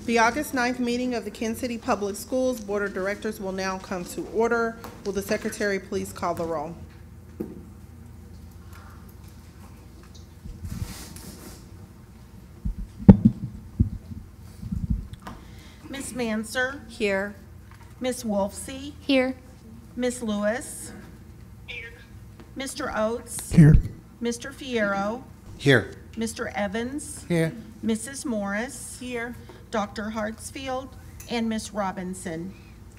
The August 9th meeting of the Kansas City Public Schools Board of Directors will now come to order. Will the secretary please call the roll? Ms. Manser. Here. Ms. Wolfsey. Here. Ms. Lewis. Here. Mr. Oates. Here. Mr. Fierro. Here. Mr. Evans. Here. Mrs. Morris. Here. Dr. Hartsfield and Ms. Robinson.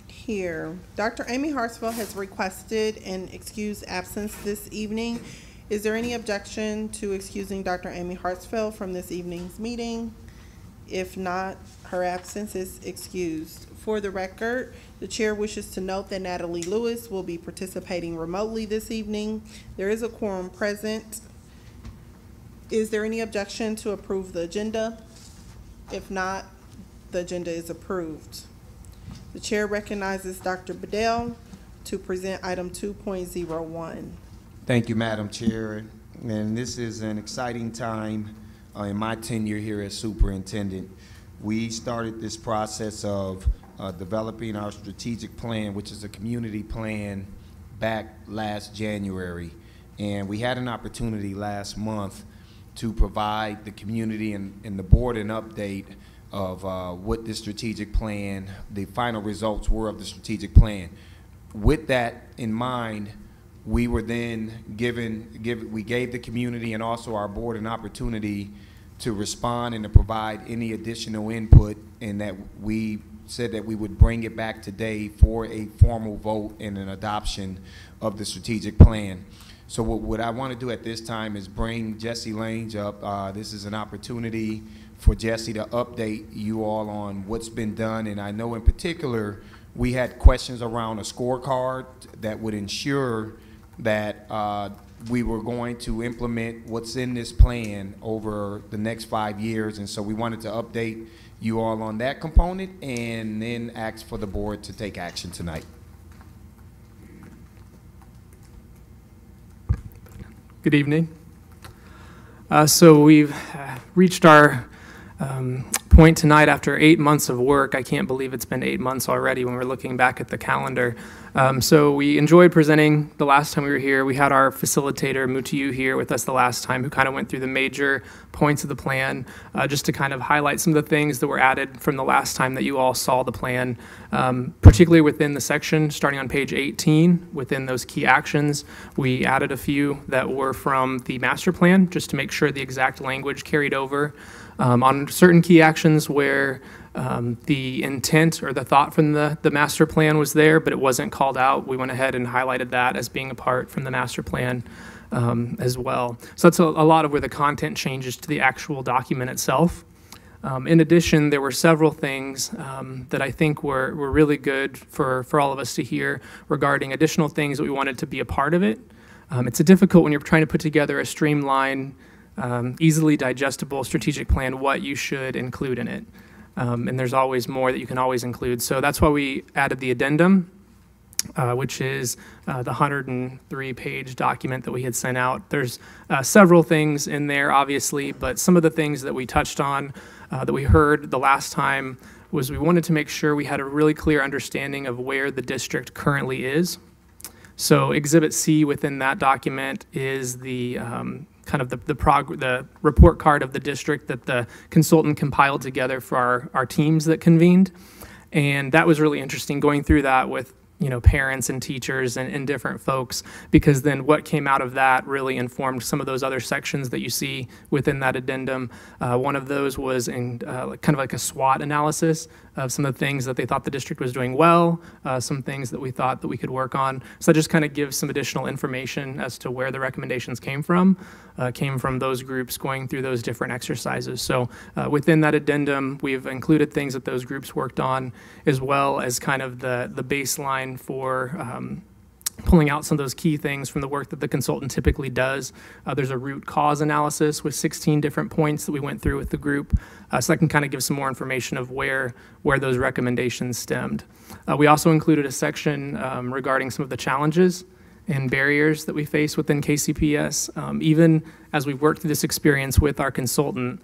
Here. Dr. Amy Hartsfield has requested an excused absence this evening. Is there any objection to excusing Dr. Amy Hartsfield from this evening's meeting? If not, her absence is excused. For the record, the chair wishes to note that Natalie Lewis will be participating remotely this evening. There is a quorum present. Is there any objection to approve the agenda? If not, the agenda is approved. The chair recognizes Dr. Bedell to present item 2.01. Thank you, Madam Chair. And this is an exciting time in my tenure here as superintendent. We started this process of developing our strategic plan, which is a community plan, back last January. And we had an opportunity last month to provide the community and the board an update of what the strategic plan, the final results were of the strategic plan. With that in mind, we were then we gave the community and also our board an opportunity to respond and to provide any additional input, and that we said that we would bring it back today for a formal vote and an adoption of the strategic plan. So what I want to do at this time is bring Jesse Lange up. This is an opportunity for Jesse to update you all on what's been done, and I know in particular we had questions around a scorecard that would ensure that we were going to implement what's in this plan over the next 5 years, and so we wanted to update you all on that component and then ask for the board to take action tonight. Good evening. So we've reached our point tonight after 8 months of work. I can't believe it's been 8 months already when we're looking back at the calendar. So we enjoyed presenting the last time we were here. We had our facilitator, Mutiyu, here with us the last time, who kind of went through the major points of the plan, just to kind of highlight some of the things that were added from the last time that you all saw the plan, particularly within the section starting on page 18. Within those key actions, we added a few that were from the master plan, just to make sure the exact language carried over. On certain key actions where the intent or the thought from the master plan was there, but it wasn't called out, we went ahead and highlighted that as being a part from the master plan as well. So that's a lot of where the content changes to the actual document itself. In addition, there were several things that I think were really good for all of us to hear regarding additional things that we wanted to be a part of it. It's difficult when you're trying to put together a streamlined, easily digestible strategic plan, what you should include in it. And there's always more that you can always include. So that's why we added the addendum, which is the 103-page document that we had sent out. There's several things in there, obviously, but some of the things that we touched on that we heard the last time was we wanted to make sure we had a really clear understanding of where the district currently is. So Exhibit C within that document is the kind of the report card of the district that the consultant compiled together for our teams that convened. And that was really interesting, going through that with parents and teachers and different folks, because then what came out of that really informed some of those other sections that you see within that addendum. One of those was in kind of like a SWOT analysis of some of the things that they thought the district was doing well, some things that we thought that we could work on. So that just kind of gives some additional information as to where the recommendations came from those groups going through those different exercises. So within that addendum, we've included things that those groups worked on, as well as kind of the baseline for pulling out some of those key things from the work that the consultant typically does. There's a root cause analysis with 16 different points that we went through with the group. So that can kind of give some more information of where those recommendations stemmed. We also included a section regarding some of the challenges and barriers that we face within KCPS. Even as we've worked through this experience with our consultant,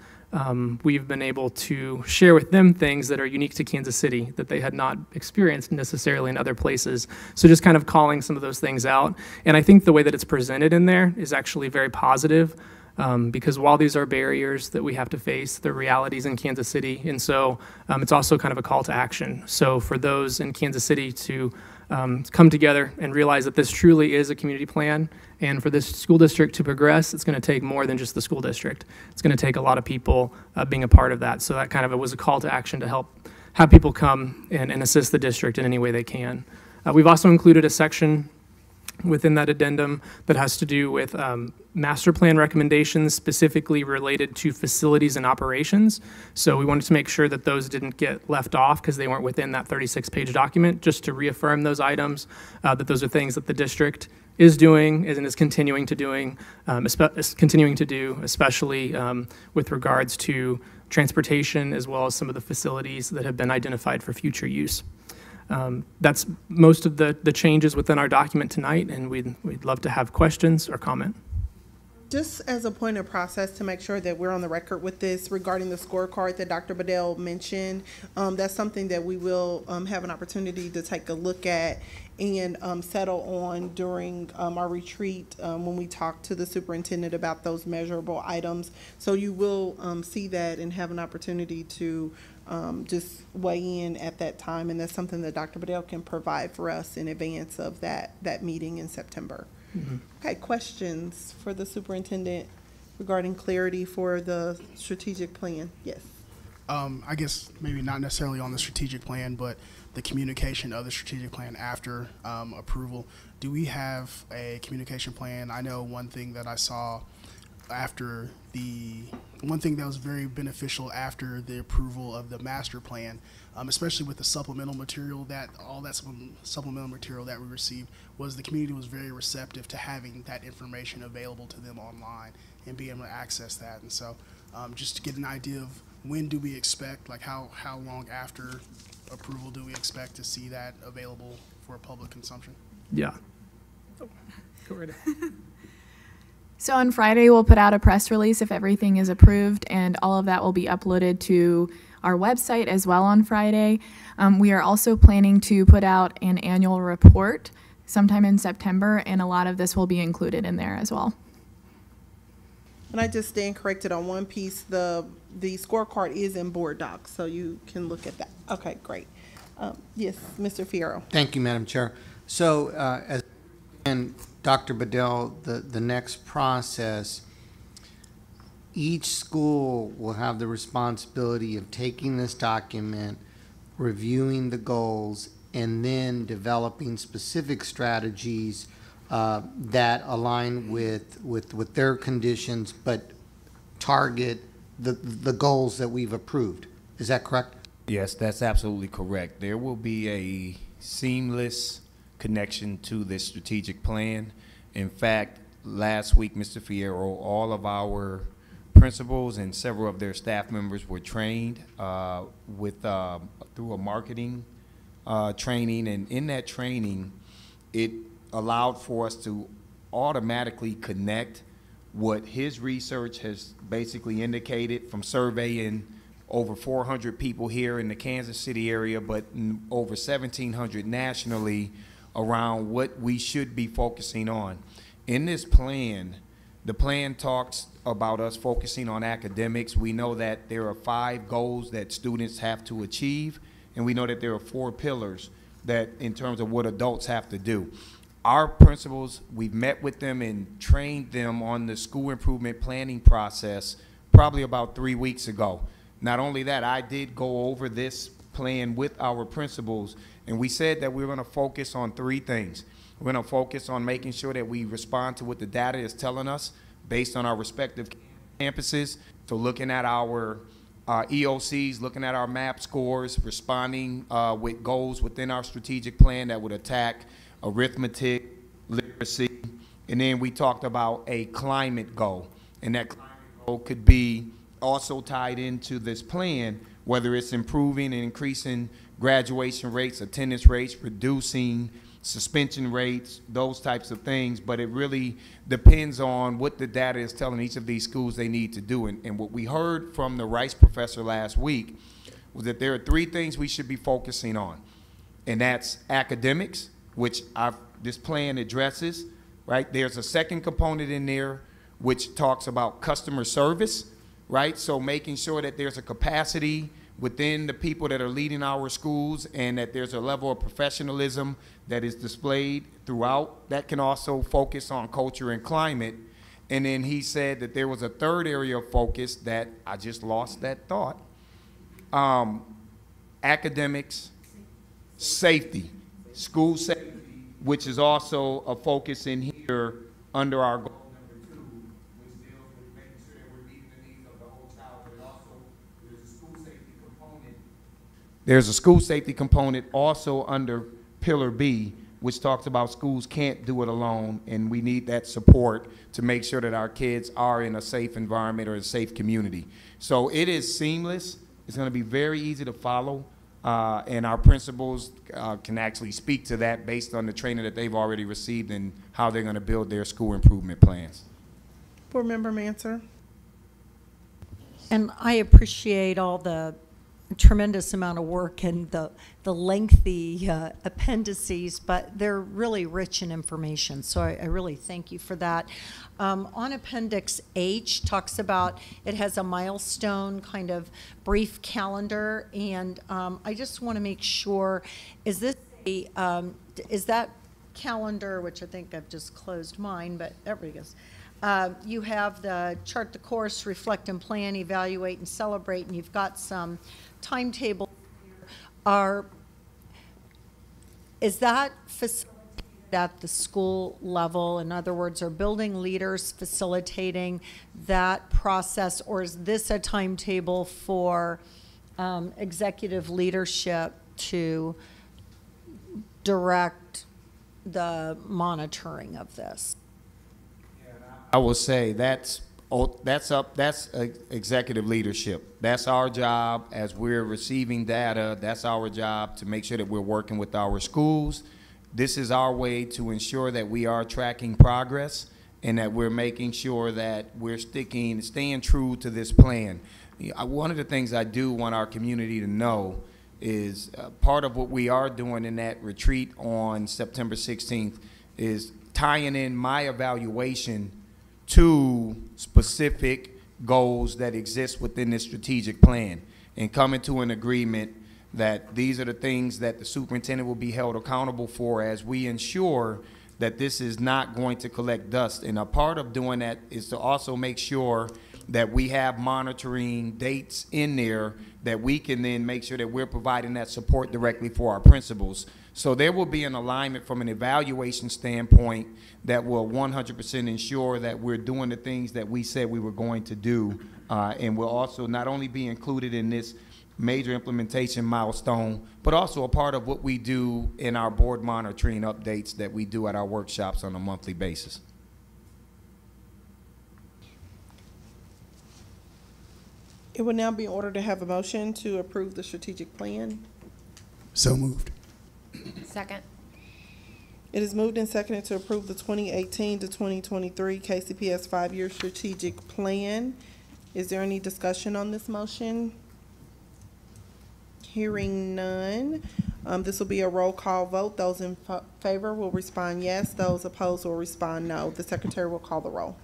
we've been able to share with them things that are unique to Kansas City that they had not experienced necessarily in other places. So just kind of calling some of those things out. And I think the way that it's presented in there is actually very positive, because while these are barriers that we have to face, they're realities in Kansas City. And so it's also kind of a call to action. So for those in Kansas City to come together and realize that this truly is a community plan, and for this school district to progress, it's going to take more than just the school district. It's going to take a lot of people being a part of that. So that kind of was a call to action to help have people come and assist the district in any way they can. We've also included a section within that addendum that has to do with master plan recommendations specifically related to facilities and operations. So we wanted to make sure that those didn't get left off because they weren't within that 36-page document, just to reaffirm those items, that those are things that the district is doing and is continuing to do, especially with regards to transportation, as well as some of the facilities that have been identified for future use. That's most of the changes within our document tonight, and we'd love to have questions or comment. Just as a point of process to make sure that we're on the record with this regarding the scorecard that Dr. Bedell mentioned, that's something that we will have an opportunity to take a look at and settle on during our retreat when we talk to the superintendent about those measurable items. So you will see that and have an opportunity to just weigh in at that time, and that's something that Dr. Bedell can provide for us in advance of that meeting in September. Mm-hmm. Okay, questions for the superintendent regarding clarity for the strategic plan? Yes. I guess maybe not necessarily on the strategic plan, but the communication of the strategic plan after approval. Do we have a communication plan? I know one thing that I saw after one thing that was very beneficial after the approval of the master plan, especially with the supplemental material, supplemental material that we received, was the community was very receptive to having that information available to them online and being able to access that. And so just to get an idea of when do we expect, like how long after approval do we expect to see that available for public consumption? Yeah. Oh, go right ahead. So on Friday, we'll put out a press release if everything is approved, and all of that will be uploaded to our website as well on Friday. We are also planning to put out an annual report sometime in September, and a lot of this will be included in there as well. And I just stand corrected on one piece. The scorecard is in board docs, so you can look at that. Okay, great. Yes, Mr. Fierro. Thank you, Madam Chair. So and Dr. Bedell, the next process, each school will have the responsibility of taking this document, reviewing the goals, and then developing specific strategies that align with their conditions, but target the goals that we've approved. Is that correct? Yes, that's absolutely correct. There will be a seamless connection to this strategic plan. In fact, last week, Mr. Fierro, all of our principals and several of their staff members were trained through a marketing training, and in that training, it allowed for us to automatically connect what his research has basically indicated from surveying over 400 people here in the Kansas City area, but over 1,700 nationally, around what we should be focusing on. In this plan, the plan talks about us focusing on academics. We know that there are 5 goals that students have to achieve, and we know that there are 4 pillars that in terms of what adults have to do. Our principals, we've met with them and trained them on the school improvement planning process probably about 3 weeks ago. Not only that, I did go over this plan with our principals, and we said that we were going to focus on 3 things. We're going to focus on making sure that we respond to what the data is telling us based on our respective campuses. So looking at our EOCs, looking at our MAP scores, responding with goals within our strategic plan that would attack arithmetic, literacy, and then we talked about a climate goal. And that climate goal could be also tied into this plan, whether it's improving and increasing graduation rates, attendance rates, reducing suspension rates, those types of things, but it really depends on what the data is telling each of these schools they need to do. And what we heard from the Rice professor last week was that there are 3 things we should be focusing on, and that's academics, which this plan addresses, right? There's a second component in there which talks about customer service, right? So making sure that there's a capacity within the people that are leading our schools and that there's a level of professionalism that is displayed throughout. That can also focus on culture and climate. And then he said that there was a third area of focus that I just lost that thought. Academics, safety, school safety, which is also a focus in here under our goal number 2, which deals with making sure that we're meeting the needs of the whole child, but also there's a school safety component. There's a school safety component also under Pillar B, which talks about schools can't do it alone, and we need that support to make sure that our kids are in a safe environment or a safe community. So it is seamless. It's going to be very easy to follow, and our principals can actually speak to that based on the training that they've already received and how they're going to build their school improvement plans. Board Member Manser. And I appreciate all the tremendous amount of work and the lengthy appendices, but they're really rich in information, so I really thank you for that. On Appendix H, talks about, it has a milestone kind of brief calendar, and I just want to make sure, is this is that calendar, which I think I've just closed mine, but there we go. You have the chart the course, reflect and plan, evaluate and celebrate, and you've got some timetable. Is that facilitated at the school level? In other words, are building leaders facilitating that process, or is this a timetable for executive leadership to direct the monitoring of this? I will say that's executive leadership. That's our job as we're receiving data. That's our job to make sure that we're working with our schools. This is our way to ensure that we are tracking progress and that we're making sure that we're staying true to this plan. One of the things I do want our community to know is part of what we are doing in that retreat on September 16th is tying in my evaluation to specific goals that exist within this strategic plan and coming to an agreement that these are the things that the superintendent will be held accountable for as we ensure that this is not going to collect dust. And a part of doing that is to also make sure that we have monitoring dates in there that we can then make sure that we're providing that support directly for our principals. So there will be an alignment from an evaluation standpoint that will 100% ensure that we're doing the things that we said we were going to do, and will also not only be included in this major implementation milestone, but also a part of what we do in our board monitoring updates that we do at our workshops on a monthly basis. It will now be in order to have a motion to approve the strategic plan. So moved. Second. It is moved and seconded to approve the 2018 to 2023 KCPS 5-year strategic plan. Is there any discussion on this motion? Hearing none. This will be a roll call vote. Those in favor will respond yes. Those opposed will respond no. The secretary will call the roll.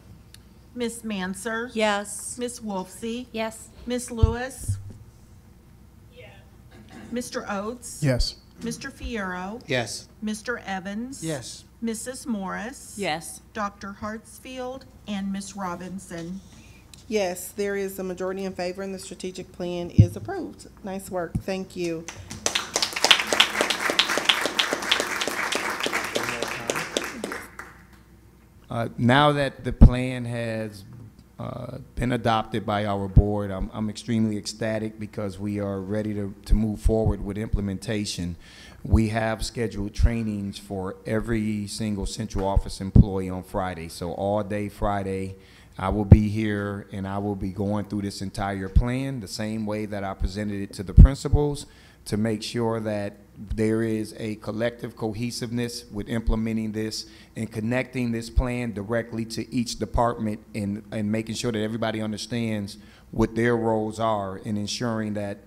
Ms. Manser? Yes. Ms. Wolfsey? Yes. Ms. Lewis? Yes. Mr. Oates? Yes. Mr. Fierro? Yes. Mr. Evans? Yes. Mrs. Morris? Yes. Dr. Hartsfield and Ms. Robinson. Yes, there is a majority in favor and the strategic plan is approved. Nice work. Thank you. Now that the plan has been adopted by our board, I'm extremely ecstatic because we are ready to move forward with implementation. We have scheduled trainings for every single central office employee on Friday. So all day Friday, I will be here and I will be going through this entire plan the same way that I presented it to the principals to make sure that there is a collective cohesiveness with implementing this and connecting this plan directly to each department and making sure that everybody understands what their roles are in ensuring that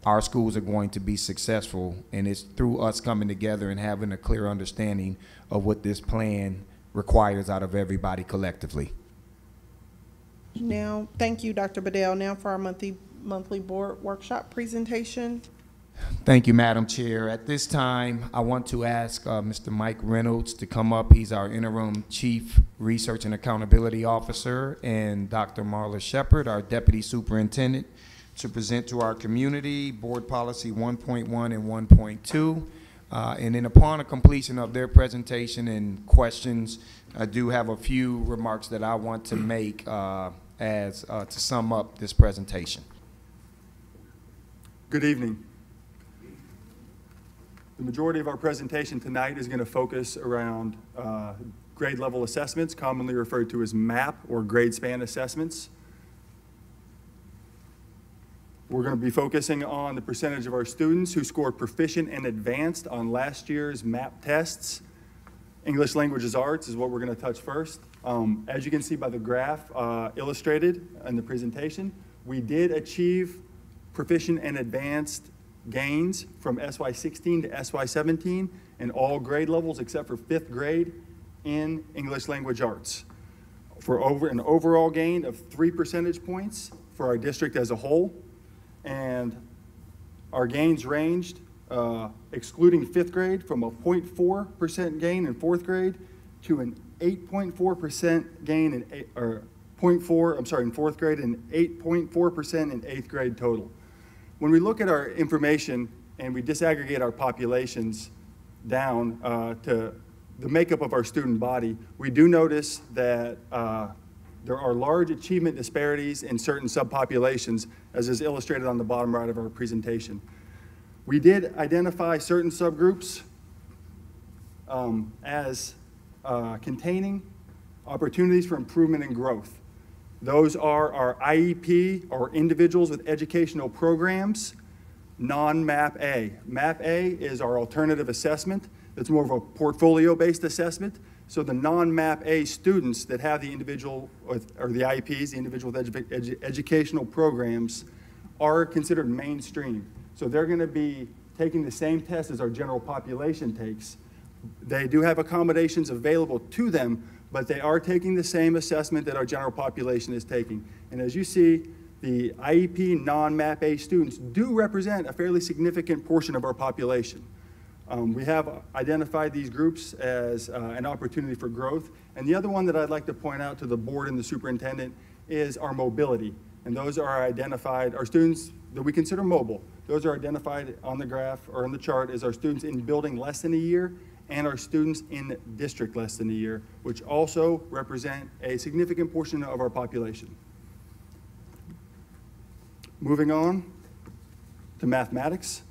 our schools are going to be successful. And it's through us coming together and having a clear understanding of what this plan requires out of everybody collectively. Now, thank you, Dr. Bedell. Now for our monthly board workshop presentation. Thank you, Madam Chair. At this time, I want to ask Mr. Mike Reynolds to come up. He's our interim Chief Research and Accountability Officer, and Dr. Marla Shepard, our Deputy Superintendent, to present to our community Board Policy 1.1 and 1.2. And then upon a completion of their presentation and questions, I do have a few remarks that I want to make to sum up this presentation. Good evening. The majority of our presentation tonight is going to focus around grade level assessments, commonly referred to as MAP or grade span assessments. We're going to be focusing on the percentage of our students who scored proficient and advanced on last year's MAP tests. English Languages Arts is what we're going to touch first. As you can see by the graph illustrated in the presentation, we did achieve proficient and advanced gains from SY16 to SY17 in all grade levels except for 5th grade in English Language Arts, for an overall gain of 3 percentage points for our district as a whole. And our gains ranged, excluding 5th grade, from a 0.4% gain in 4th grade to an 8.4% gain in in 4th grade and 8.4% in 8th grade total. When we look at our information and we disaggregate our populations down to the makeup of our student body, we do notice that there are large achievement disparities in certain subpopulations, as is illustrated on the bottom right of our presentation. We did identify certain subgroups as containing opportunities for improvement and growth. Those are our IEP, or individuals with educational programs, non-MAP-A. MAP-A is our alternative assessment. It's more of a portfolio-based assessment. So the non-MAP-A students that have the individual, or the IEPs, the individual with educational programs, are considered mainstream. So they're going to be taking the same test as our general population takes. They do have accommodations available to them, but they are taking the same assessment that our general population is taking. And as you see, the IEP non-MAP-A students do represent a fairly significant portion of our population. We have identified these groups as an opportunity for growth. And the other one that I'd like to point out to the board and the superintendent is our mobility. And those are identified, our students that we consider mobile. Those are identified on the graph or on the chart as our students in building less than a year and our students in district less than a year, which also represent a significant portion of our population. Moving on to mathematics.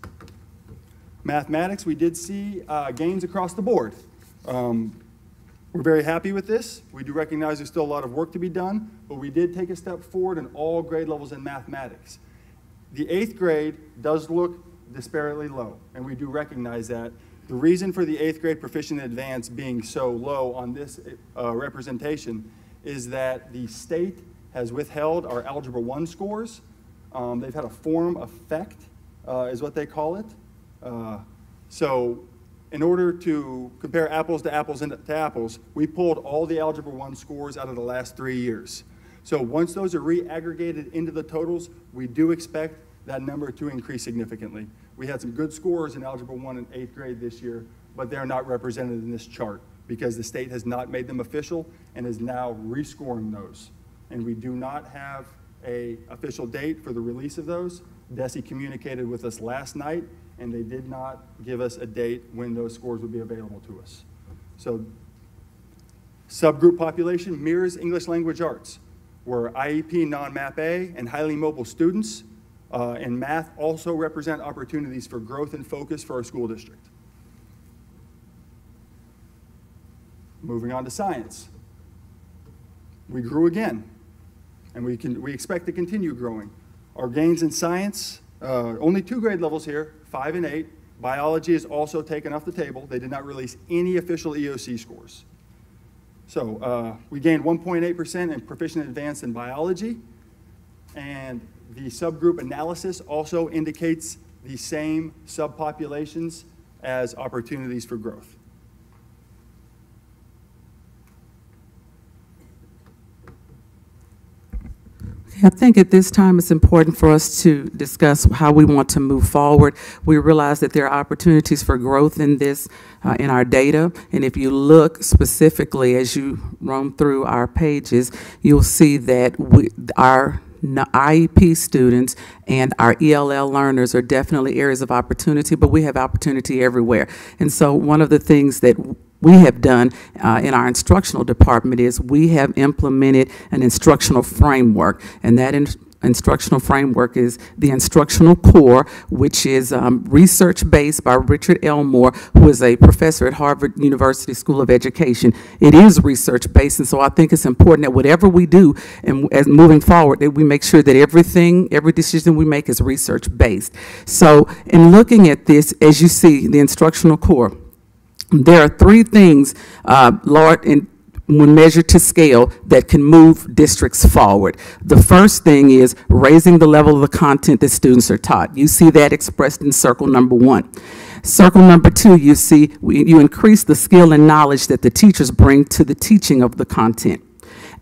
Mathematics, we did see gains across the board. We're very happy with this. We do recognize there's still a lot of work to be done, but we did take a step forward in all grade levels in mathematics. The 8th grade does look disparately low, and we do recognize that. The reason for the 8th grade proficient and advanced being so low on this representation is that the state has withheld our Algebra 1 scores. They've had a form effect, is what they call it. So in order to compare apples to apples, we pulled all the Algebra 1 scores out of the last 3 years. So once those are re-aggregated into the totals, we do expect that number to increase significantly. We had some good scores in Algebra 1 in 8th grade this year, but they're not represented in this chart because the state has not made them official and is now rescoring those. And we do not have an official date for the release of those. DESE communicated with us last night, and they did not give us a date when those scores would be available to us. So subgroup population mirrors English Language Arts, where IEP non-MAP-A and highly mobile students in math also represent opportunities for growth and focus for our school district. Moving on to science. We grew again, and we expect to continue growing. Our gains in science, only 2 grade levels here, 5 and 8, Biology is also taken off the table. They did not release any official EOC scores. So we gained 1.8% in proficient advanced in biology, and the subgroup analysis also indicates the same subpopulations as opportunities for growth. I think at this time it's important for us to discuss how we want to move forward. We realize that there are opportunities for growth in this, in our data, and if you look specifically as you roam through our pages, you'll see that our IEP students and our ELL learners are definitely areas of opportunity, but we have opportunity everywhere. And so one of the things that we have done in our instructional department is we have implemented an instructional framework, and that instructional framework is the instructional core, which is research-based by Richard Elmore, who is a professor at Harvard University School of Education. It is research-based, and so I think it's important that whatever we do and as moving forward, that we make sure that every decision we make is research-based. So in looking at this, as you see, the instructional core, there are three things, when measured to scale, that can move districts forward. The first thing is raising the level of the content that students are taught. You see that expressed in circle number 1. Circle number 2, you see you increase the skill and knowledge that the teachers bring to the teaching of the content.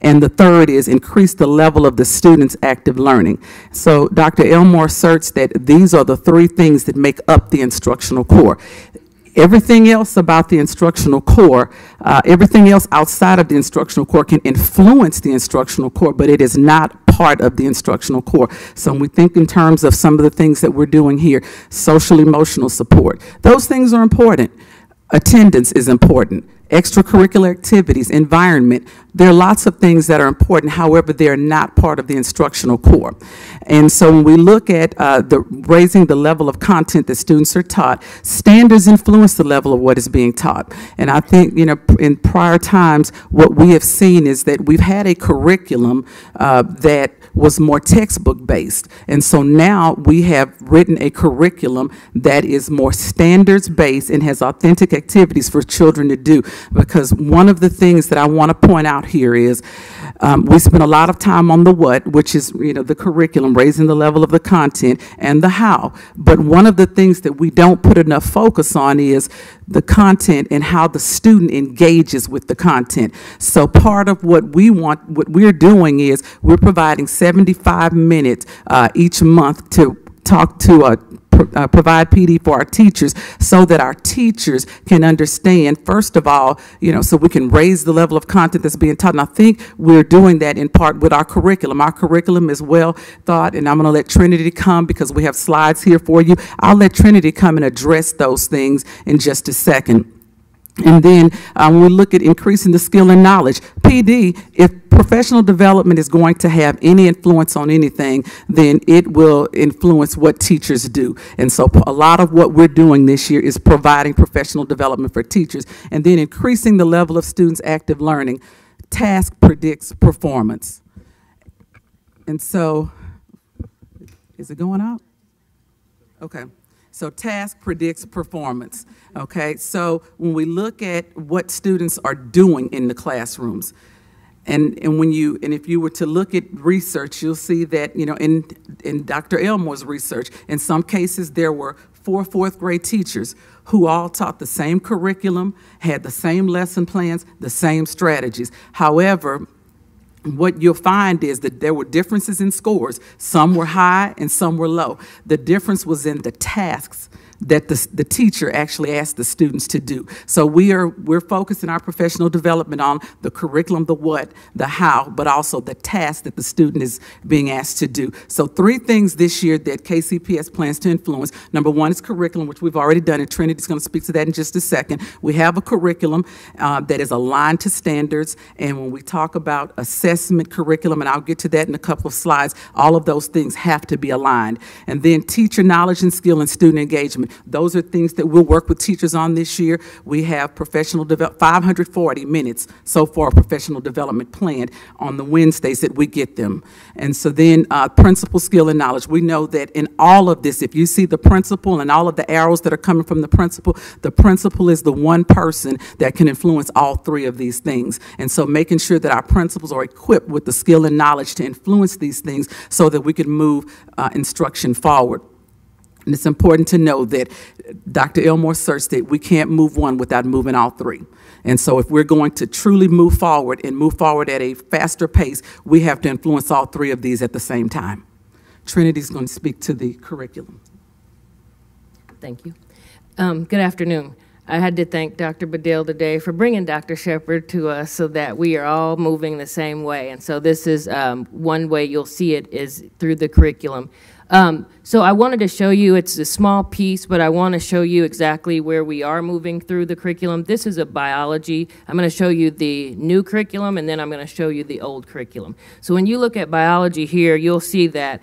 And the third is increase the level of the students' active learning. So Dr. Elmore asserts that these are the three things that make up the instructional core. Everything else about the instructional core, everything else outside of the instructional core can influence the instructional core, but it is not part of the instructional core. So when we think in terms of some of the things that we're doing here, social emotional support, those things are important. Attendance is important. Extracurricular activities, environment, there are lots of things that are important, however, they're not part of the instructional core. And so when we look at raising the level of content that students are taught, standards influence the level of what is being taught. And I think, you know, in prior times, what we have seen is that we've had a curriculum that was more textbook based. And so now we have written a curriculum that is more standards based and has authentic activities for children to do. Because one of the things that I want to point out here is we spend a lot of time on the what, which is, you know, the curriculum, raising the level of the content, and the how. But one of the things that we don't put enough focus on is the content and how the student engages with the content. So part of what we're doing is we're providing 75 minutes each month to talk to provide PD for our teachers so that our teachers can understand, first of all, you know, so we can raise the level of content that's being taught. And I think we're doing that in part with our curriculum. Our curriculum is well thought, and I'm going to let Trinity come because we have slides here for you. I'll let Trinity come and address those things in just a second. And then when we look at increasing the skill and knowledge, PD, if professional development is going to have any influence on anything, then it will influence what teachers do. And so a lot of what we're doing this year is providing professional development for teachers, and then increasing the level of students' active learning. Task predicts performance. And so, is it going out? Okay. So task predicts performance, okay? So when we look at what students are doing in the classrooms, and if you were to look at research, you'll see that, you know, in Dr. Elmore's research, in some cases there were 4 fourth grade teachers who all taught the same curriculum, had the same lesson plans, the same strategies. However, what you'll find is that there were differences in scores. Some were high and some were low. The difference was in the tasks that the teacher actually asked the students to do. So we're focusing our professional development on the curriculum, the what, the how, but also the task that the student is being asked to do. So 3 things this year that KCPS plans to influence. Number 1 is curriculum, which we've already done, and Trinity's going to speak to that in just a second. We have a curriculum that is aligned to standards, and when we talk about assessment curriculum, and I'll get to that in a couple of slides, all of those things have to be aligned. And then teacher knowledge and skill and student engagement. management. Those are things that we'll work with teachers on this year. We have 540 minutes so far professional development planned on the Wednesdays that we get them. And so then principal skill and knowledge. We know that in all of this, if you see the principal and all of the arrows that are coming from the principal is the one person that can influence all three of these things. And so making sure that our principals are equipped with the skill and knowledge to influence these things so that we can move instruction forward. And it's important to know that Dr. Elmore asserts that we can't move one without moving all three. And so if we're going to truly move forward and move forward at a faster pace, we have to influence all three of these at the same time. Trinity's going to speak to the curriculum. Thank you. Good afternoon. I had to thank Dr. Badil today for bringing Dr. Shepard to us so that we are all moving the same way. And so this is one way you'll see it is through the curriculum. So I wanted to show you, it's a small piece, but I want to show you exactly where we are moving through the curriculum. This is a biology. I'm going to show you the new curriculum, and then I'm going to show you the old curriculum. So when you look at biology here, you'll see that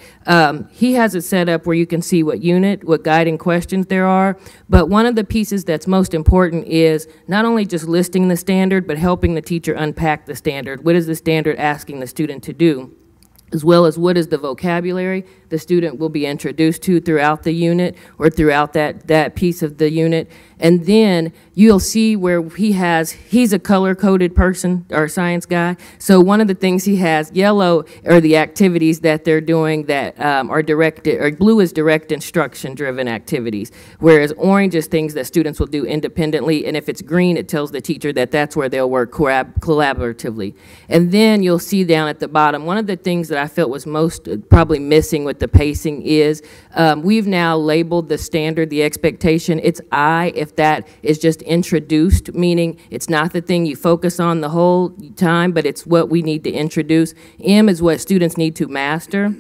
he has it set up where you can see what unit, what guiding questions there are. But one of the pieces that's most important is not only just listing the standard, but helping the teacher unpack the standard. What is the standard asking the student to do? As well as what is the vocabulary the student will be introduced to throughout the unit or throughout that piece of the unit. And then you'll see where he's a color-coded person, our science guy. So one of the things he has, yellow are the activities that they're doing that are directed, or blue is direct instruction-driven activities, whereas orange is things that students will do independently, and if it's green, it tells the teacher that that's where they'll work collaboratively. And then you'll see down at the bottom, one of the things that I felt was most probably missing with the pacing is we've now labeled the standard, the expectation, it's I, if that is just introduced, meaning it's not the thing you focus on the whole time, but it's what we need to introduce. M is what students need to master,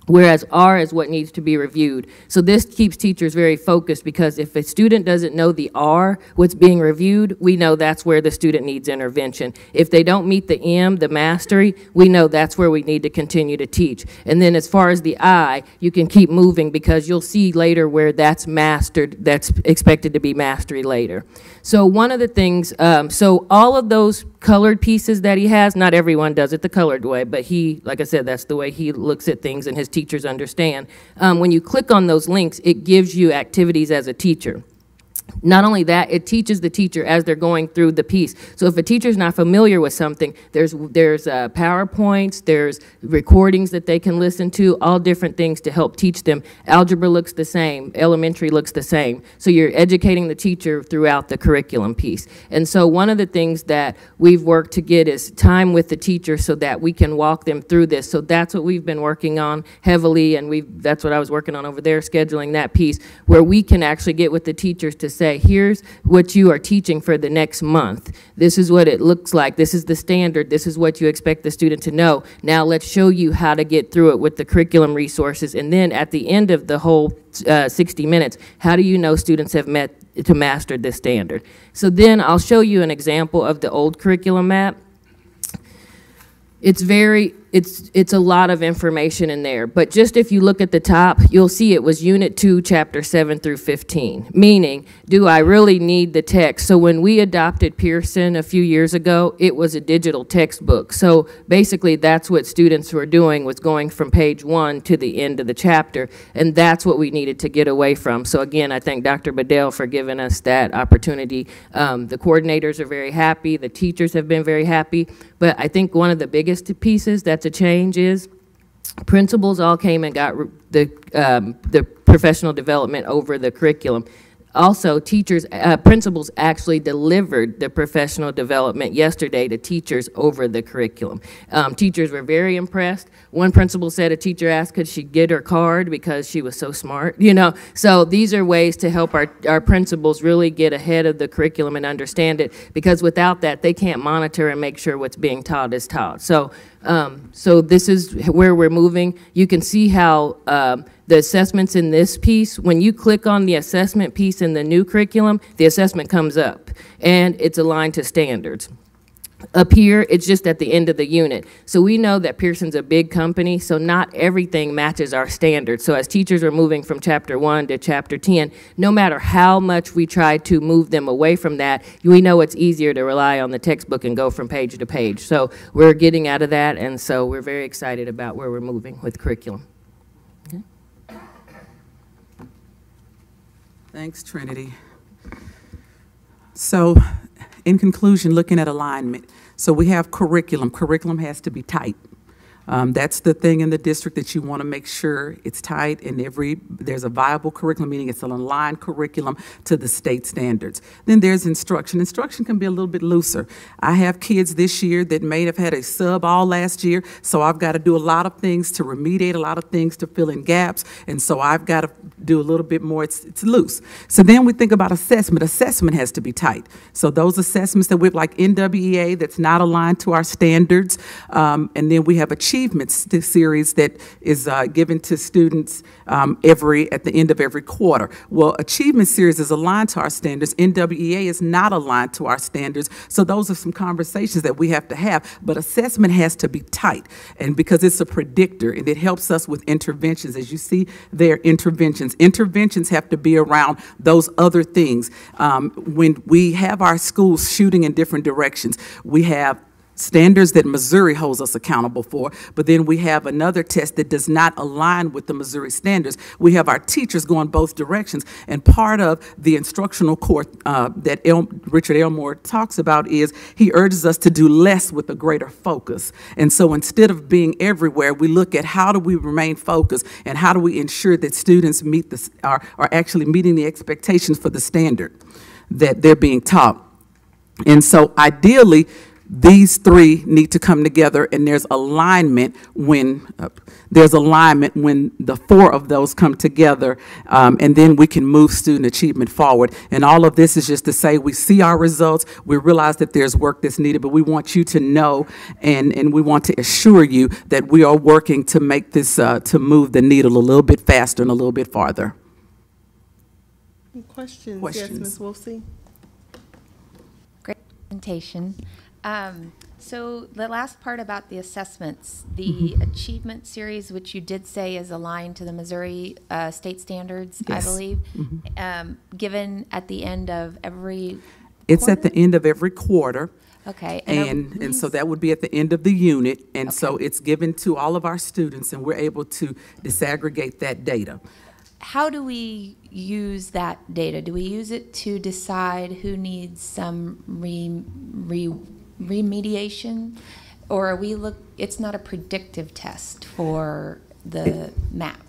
whereas R is what needs to be reviewed. So this keeps teachers very focused, because if a student doesn't know the R, what's being reviewed, we know that's where the student needs intervention. If they don't meet the M, the mastery, we know that's where we need to continue to teach. And then as far as the I, you can keep moving, because you'll see later where that's mastered, that's expected to be mastery later. So one of the things, so all of those colored pieces that he has, not everyone does it the colored way, but he, like I said, that's the way he looks at things and his teachers understand. When you click on those links, it gives you activities as a teacher. Not only that, it teaches the teacher as they're going through the piece. So if a teacher's not familiar with something, there's PowerPoints, there's recordings that they can listen to, all different things to help teach them. Algebra looks the same, elementary looks the same. So you're educating the teacher throughout the curriculum piece. And so one of the things that we've worked to get is time with the teacher so that we can walk them through this. So that's what we've been working on heavily, and that's what I was working on over there, scheduling that piece, where we can actually get with the teachers to say, here's what you are teaching for the next month. This is what it looks like. This is the standard. This is what you expect the student to know. Now let's show you how to get through it with the curriculum resources. And then at the end of the whole 60 minutes, how do you know students have mastered this standard? So then I'll show you an example of the old curriculum map. It's a lot of information in there, but just if you look at the top, you'll see it was Unit 2, Chapter 7 through 15, meaning, do I really need the text? So when we adopted Pearson a few years ago, it was a digital textbook. So basically that's what students were doing, was going from page 1 to the end of the chapter, and that's what we needed to get away from. So again, I thank Dr. Badil for giving us that opportunity. The coordinators are very happy, the teachers have been very happy, but I think one of the biggest pieces that's a change is principals all came and got the professional development over the curriculum. Also, principals actually delivered the professional development yesterday to teachers over the curriculum. Teachers were very impressed. One principal said a teacher asked could she get her card because she was so smart, you know. So these are ways to help our principals really get ahead of the curriculum and understand it, because without that, they can't monitor and make sure what's being taught is taught. So this is where we're moving. You can see how the assessments in this piece, when you click on the assessment piece in the new curriculum, the assessment comes up and it's aligned to standards. up here, it's just at the end of the unit. So we know that Pearson's a big company, so not everything matches our standards. So as teachers are moving from chapter 1 to chapter 10, no matter how much we try to move them away from that, we know it's easier to rely on the textbook and go from page to page. So we're getting out of that, and so we're very excited about where we're moving with curriculum. Okay. Thanks, Trinity. So, in conclusion, looking at alignment. So we have curriculum. Curriculum has to be tight. That's the thing in the district that you want to make sure it's tight and there's a viable curriculum, meaning it's an aligned curriculum to the state standards. Then there's instruction. Instruction can be a little bit looser. I have kids this year that may have had a sub all last year, so I've got to do a lot of things to remediate, a lot of things to fill in gaps, and so I've got to do a little bit more. It's loose. So then we think about assessment. Assessment has to be tight. So those assessments that we have, like NWEA, that's not aligned to our standards, and then we have achievement series that is given to students at the end of every quarter. Well, achievement series is aligned to our standards. NWEA is not aligned to our standards. So those are some conversations that we have to have. But assessment has to be tight, and because it's a predictor, and it helps us with interventions. As you see, there are interventions. Interventions have to be around those other things. When we have our schools shooting in different directions, we have standards that Missouri holds us accountable for, but then we have another test that does not align with the Missouri standards. We have our teachers going both directions, and part of the instructional core that Richard Elmore talks about is he urges us to do less with a greater focus. And so instead of being everywhere, we look at how do we remain focused and how do we ensure that students are actually meeting the expectations for the standard that they're being taught. And so ideally, these three need to come together, and there's alignment when the four of those come together, and then we can move student achievement forward. And all of this is just to say we see our results, we realize that there's work that's needed, but we want you to know, and we want to assure you that we are working to make this, to move the needle a little bit faster and a little bit farther. Questions? Questions? Yes, Ms. Wolsey. Great presentation. So the last part about the assessments, the achievement series, which you did say is aligned to the Missouri state standards, Yes. I believe, given at the end of every It's quarter? at the end of every quarter. Okay. And so that would be at the end of the unit. And so it's given to all of our students, and we're able to disaggregate that data. How do we use that data? Do we use it to decide who needs some remediation, or are we it's not a predictive test for the map?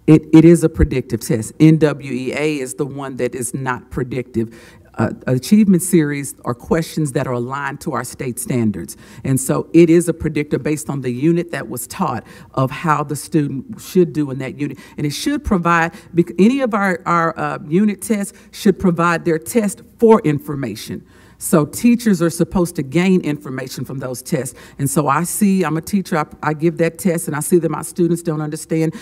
It is a predictive test. NWEA is the one that is not predictive. Achievement series are questions that are aligned to our state standards. And so it is a predictor based on the unit that was taught of how the student should do in that unit. And it should provide, any of our unit tests should provide their test for information. So teachers are supposed to gain information from those tests. And so I'm a teacher, I give that test, and I see that my students don't understand,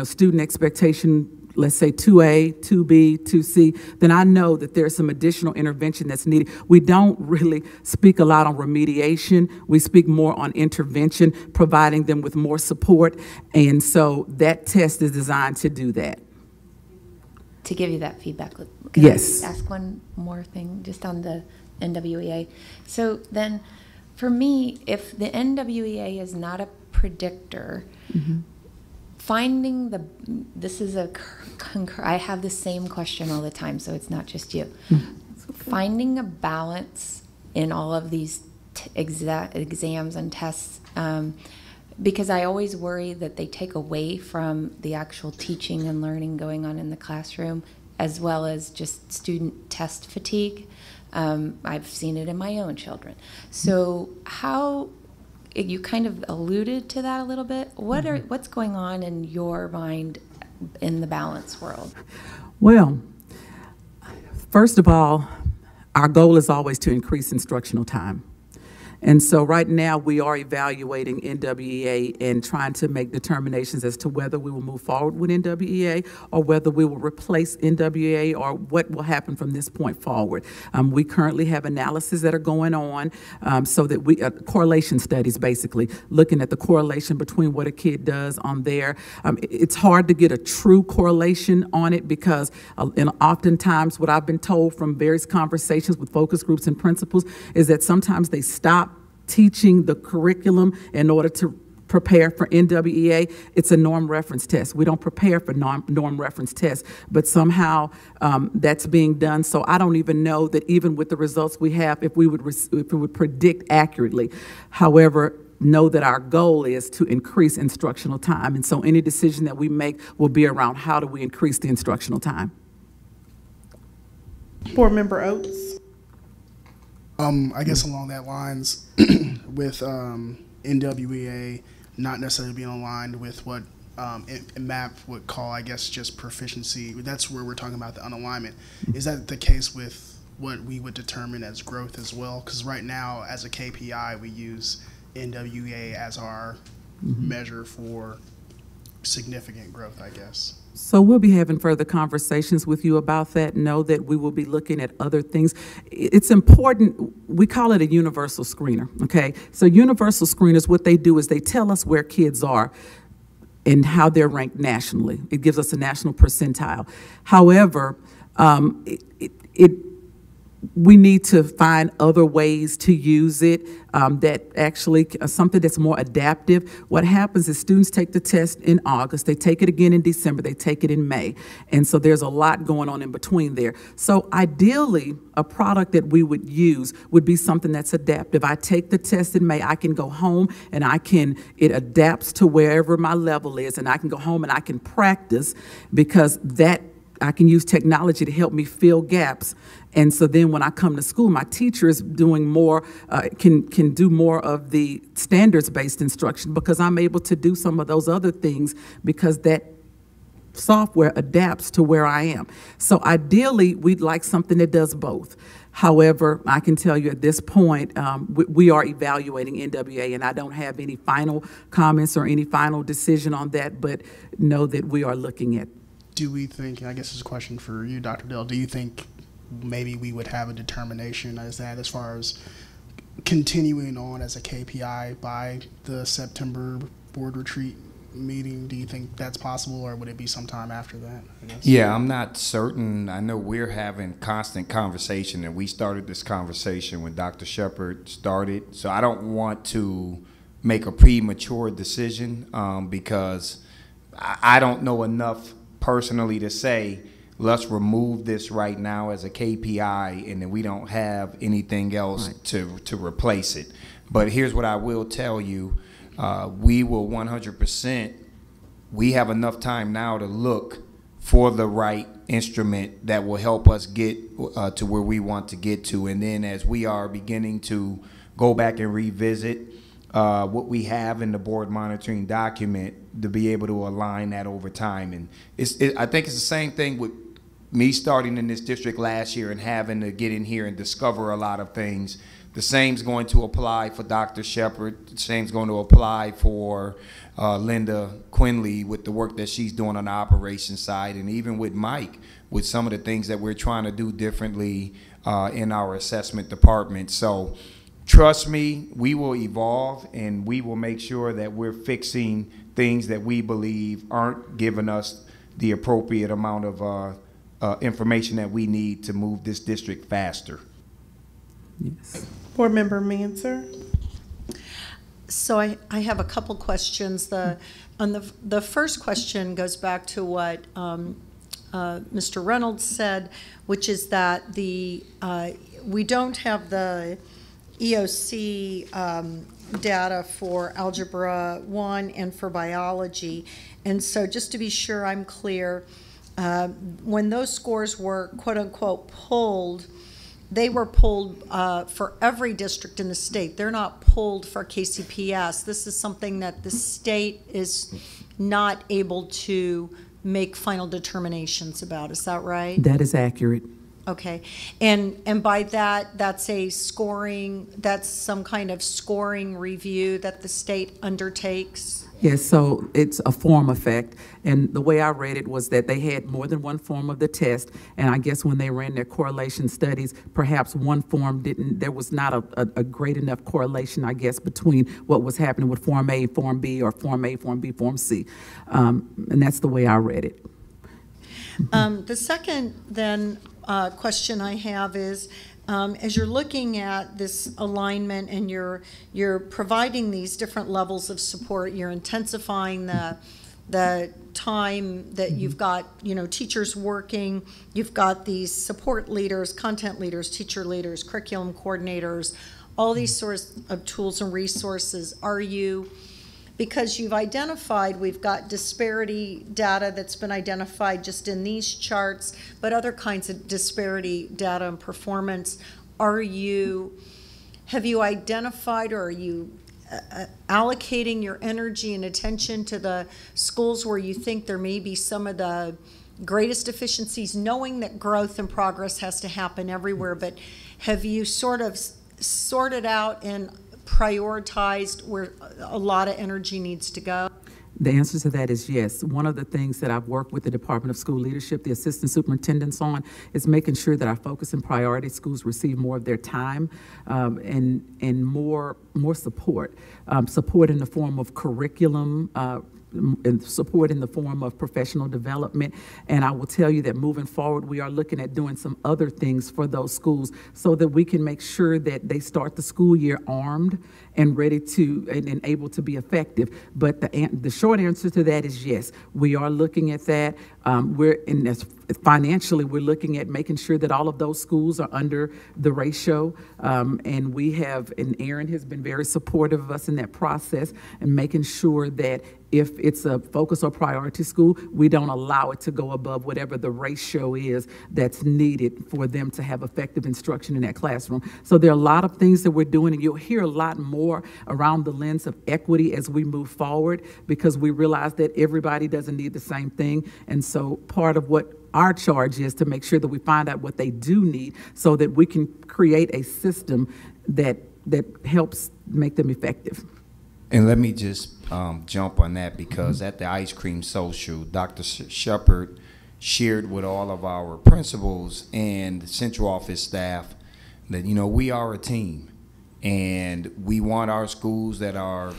student expectation, let's say 2A, 2B, 2C, then I know that there's some additional intervention that's needed. We don't really speak a lot on remediation. We speak more on intervention, providing them with more support. And so that test is designed to do that. To give you that feedback. Can Yes. I ask one more thing just on the NWEA? So then, for me, if the NWEA is not a predictor, finding this is I have the same question all the time, so it's not just you. Finding a balance in all of these exams and tests, because I always worry that they take away from the actual teaching and learning going on in the classroom, as well as just student test fatigue. I've seen it in my own children. So you kind of alluded to that a little bit. What's going on in your mind in the balance world? Well, first of all, our goal is always to increase instructional time. And so right now, we are evaluating NWEA and trying to make determinations as to whether we will move forward with NWEA or whether we will replace NWEA or what will happen from this point forward. We currently have analyses that are going on so that we, correlation studies basically, looking at the correlation between what a kid does on there. It's hard to get a true correlation on it because and oftentimes what I've been told from various conversations with focus groups and principals is that sometimes they stop teaching the curriculum in order to prepare for NWEA. It's a norm reference test. We don't prepare for norm reference tests, but somehow that's being done. So I don't even know that even with the results we have, if we would predict accurately. However, know that our goal is to increase instructional time. And so any decision that we make will be around how do we increase the instructional time. Board Member Oates. I guess along that lines, with NWEA not necessarily being aligned with what MAP would call, I guess, just proficiency. That's where we're talking about the unalignment. Is that the case with what we would determine as growth as well? Because right now, as a KPI, we use NWEA as our measure for significant growth, I guess. So we'll be having further conversations with you about that. Know that we will be looking at other things. It's important, we call it a universal screener, okay? So universal screeners, what they do is they tell us where kids are and how they're ranked nationally. It gives us a national percentile. However, we need to find other ways to use it that actually something that's more adaptive. What happens is students take the test in August, they take it again in December, they take it in May. And so there's a lot going on in between there. So ideally, a product that we would use would be something that's adaptive. I take the test in May, I can go home and it adapts to wherever my level is, and I can go home and I can practice because I can use technology to help me fill gaps. And so then when I come to school, my teacher is doing more, can do more of the standards-based instruction because I'm able to do some of those other things because that software adapts to where I am. So ideally, we'd like something that does both. However, I can tell you at this point, we are evaluating NWEA, and I don't have any final comments or any final decision on that, but know that we are looking at. Do we think, I guess this is a question for you, Dr. Dell, do you think maybe we would have a determination as far as continuing on as a KPI by the September board retreat meeting? Do you think that's possible, or would it be sometime after that, I guess? Yeah, I'm not certain. I know we're having constant conversation, and we started this conversation when Dr. Shepard started, so I don't want to make a premature decision because I don't know enough personally to say let's remove this right now as a KPI and then we don't have anything else to replace it. But here's what I will tell you. We will 100%, we have enough time now to look for the right instrument that will help us get to where we want to get to. And then as we are beginning to go back and revisit what we have in the board monitoring document to be able to align that over time. And I think it's the same thing with me starting in this district last year and having to get in here and discover a lot of things. The same's going to apply for Dr. Shepard. The same's going to apply for Linda Quinley with the work that she's doing on the operations side, and even with Mike with some of the things that we're trying to do differently in our assessment department. So trust me, we will evolve and we will make sure that we're fixing things that we believe aren't giving us the appropriate amount of information that we need to move this district faster. Yes. Board Member Manser. So I have a couple questions. The first question goes back to what Mr. Reynolds said, which is that we don't have the EOC data for Algebra 1 and for biology. And so just to be sure I'm clear, when those scores were quote-unquote pulled, they were pulled for every district in the state. They're not pulled for KCPS. This is something that the state is not able to make final determinations about. Is that right? That is accurate. Okay, and by that, that's some kind of scoring review that the state undertakes? Yes, so it's a form effect, and the way I read it was that they had more than one form of the test, and I guess when they ran their correlation studies, perhaps one form there was not a great enough correlation, I guess, between what was happening with Form A, Form B, or Form A, Form B, Form C, and that's the way I read it. The second, then, question I have is, as you're looking at this alignment and you're providing these different levels of support, you're intensifying the time that you've got, teachers working, you've got these support leaders, content leaders, teacher leaders, curriculum coordinators, all these sorts of tools and resources. Because you've identified, we've got disparity data that's been identified just in these charts, but other kinds of disparity data and performance. Have you identified, or are you allocating your energy and attention to the schools where you think there may be some of the greatest efficiencies, knowing that growth and progress has to happen everywhere, but have you sort of sorted out and prioritized where a lot of energy needs to go? The answer to that is yes. One of the things that I've worked with the Department of School Leadership, the assistant superintendents on, is making sure that our focus and priority schools receive more of their time and more support. Support in the form of curriculum, and support in the form of professional development. And I will tell you that moving forward, we are looking at doing some other things for those schools so that we can make sure that they start the school year armed and ready to and able to be effective. But the short answer to that is yes, we are looking at that. Financially, we're looking at making sure that all of those schools are under the ratio, and Aaron has been very supportive of us in that process and making sure that if it's a focus or priority school, we don't allow it to go above whatever the ratio is that's needed for them to have effective instruction in that classroom. So there are a lot of things that we're doing, and you'll hear a lot more around the lens of equity as we move forward, because we realize that everybody doesn't need the same thing. And so part of what our charge is to make sure that we find out what they do need so that we can create a system that helps make them effective. And let me just jump on that, because at the ice cream social, Dr. Shepard shared with all of our principals and central office staff that, we are a team, and we want our schools that are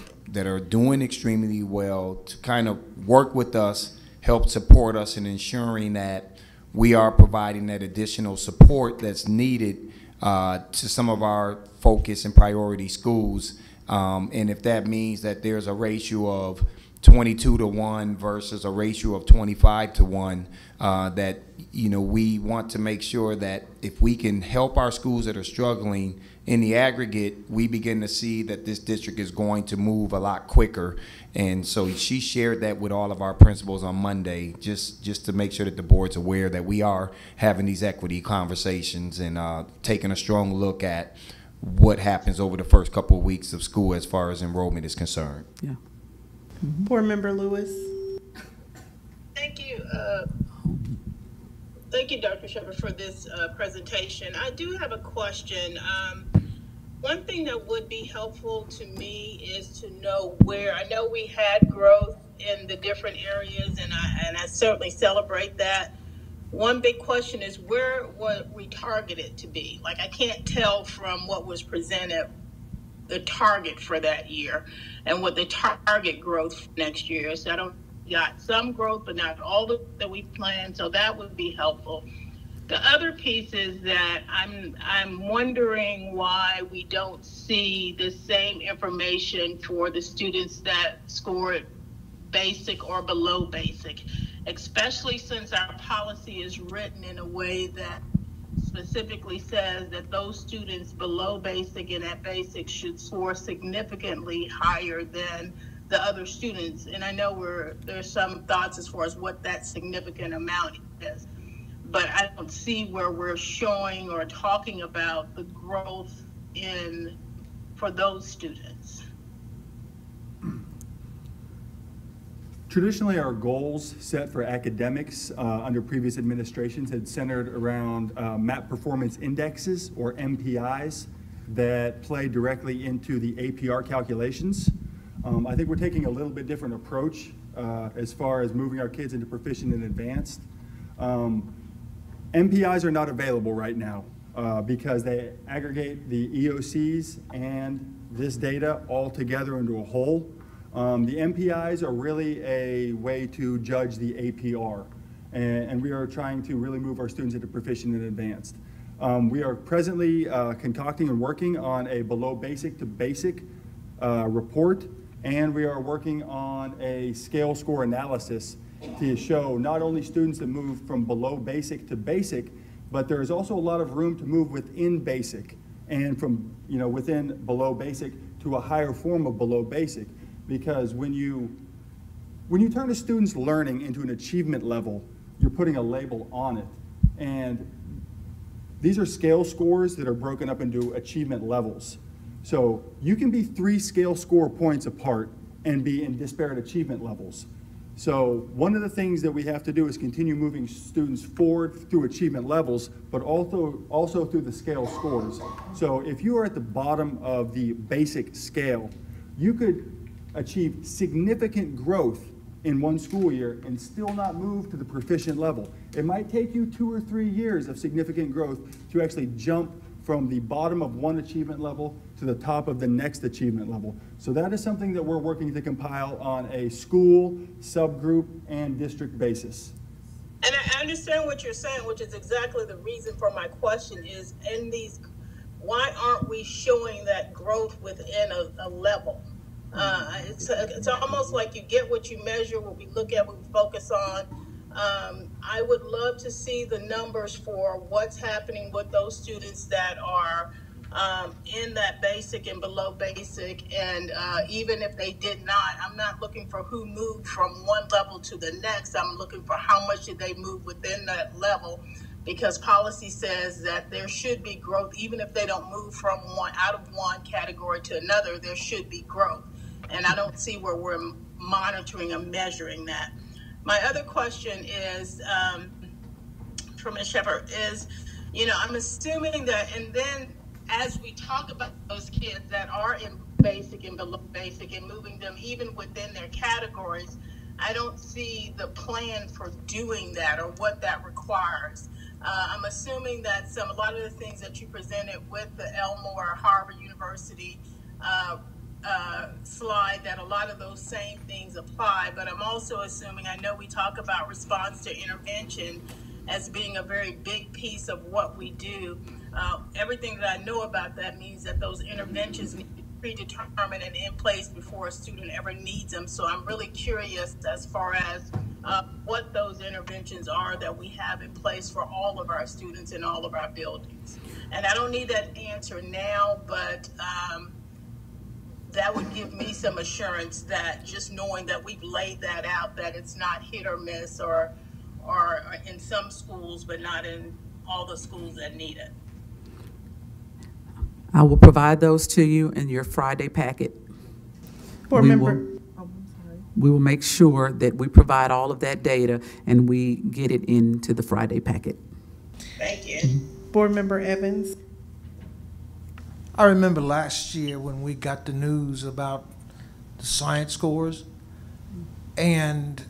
doing extremely well to kind of work with us, help support us in ensuring that we are providing that additional support that's needed to some of our focus and priority schools. And if that means that there's a ratio of 22-1 versus a ratio of 25-1, that we want to make sure that if we can help our schools that are struggling in the aggregate, we begin to see that this district is going to move a lot quicker. And so she shared that with all of our principals on Monday, just to make sure that the board's aware that we are having these equity conversations and taking a strong look at what happens over the first couple of weeks of school as far as enrollment is concerned. Yeah. Board Member Lewis. Thank you. Thank you, Dr. Shepard, for this presentation. I do have a question. One thing that would be helpful to me is to know where, I know we had growth in the different areas, and I certainly celebrate that. One big question is where were we targeted to be? Like, I can't tell from what was presented the target for that year and what the target growth for next year is. So I don't got some growth, but not all that we planned. So that would be helpful. The other piece is that I'm wondering why we don't see the same information for the students that scored basic or below basic, especially since our policy is written in a way that specifically says that those students below basic and at basic should score significantly higher than the other students. And I know there's some thoughts as far as what that significant amount is, but I don't see where we're showing or talking about the growth for those students. Traditionally, our goals set for academics under previous administrations had centered around MAP performance indexes, or MPIs, that play directly into the APR calculations. I think we're taking a little bit different approach as far as moving our kids into proficient and advanced. MPIs are not available right now because they aggregate the EOCs and this data all together into a whole. The MPIs are really a way to judge the APR, and we are trying to really move our students into proficient and advanced. We are presently concocting and working on a below basic to basic report, and we are working on a scale score analysis to show not only students that move from below basic to basic, but there is also a lot of room to move within basic and from, within below basic to a higher form of below basic. Because when you turn a student's learning into an achievement level, you're putting a label on it. And these are scale scores that are broken up into achievement levels. So you can be 3 scale score points apart and be in disparate achievement levels. So one of the things that we have to do is continue moving students forward through achievement levels, but also through the scale scores. So if you are at the bottom of the basic scale, you could achieve significant growth in one school year and still not move to the proficient level. It might take you 2 or 3 years of significant growth to actually jump from the bottom of one achievement level to the top of the next achievement level. So that is something that we're working to compile on a school, subgroup, and district basis. And I understand what you're saying, which is exactly the reason for my question is, why aren't we showing that growth within a level? It's almost like you get what you measure, what we look at, what we focus on. I would love to see the numbers for what's happening with those students that are in that basic and below basic, and even if they did not, I'm not looking for who moved from one level to the next. I'm looking for how much did they move within that level, because policy says that there should be growth, even if they don't move from out of one category to another, there should be growth. And I don't see where we're monitoring and measuring that. My other question is, for Ms. Shepherd, is, I'm assuming that, and then as we talk about those kids that are in basic and below basic and moving them even within their categories, I don't see the plan for doing that or what that requires. I'm assuming that a lot of the things that you presented with the Elmore Harvard University slide, that a lot of those same things apply, but I'm also assuming, I know we talk about response to intervention as being a very big piece of what we do. Everything that I know about that means that those interventions need to be predetermined and in place before a student ever needs them. So I'm really curious as far as what those interventions are that we have in place for all of our students in all of our buildings. And I don't need that answer now, but that would give me some assurance that just knowing that we've laid that out, that it's not hit or miss or in some schools, but not in all the schools that need it. I will provide those to you in your Friday packet. We will make sure that we provide all of that data and we get it into the Friday packet. Thank you. Board Member Evans. I remember last year when we got the news about the science scores, and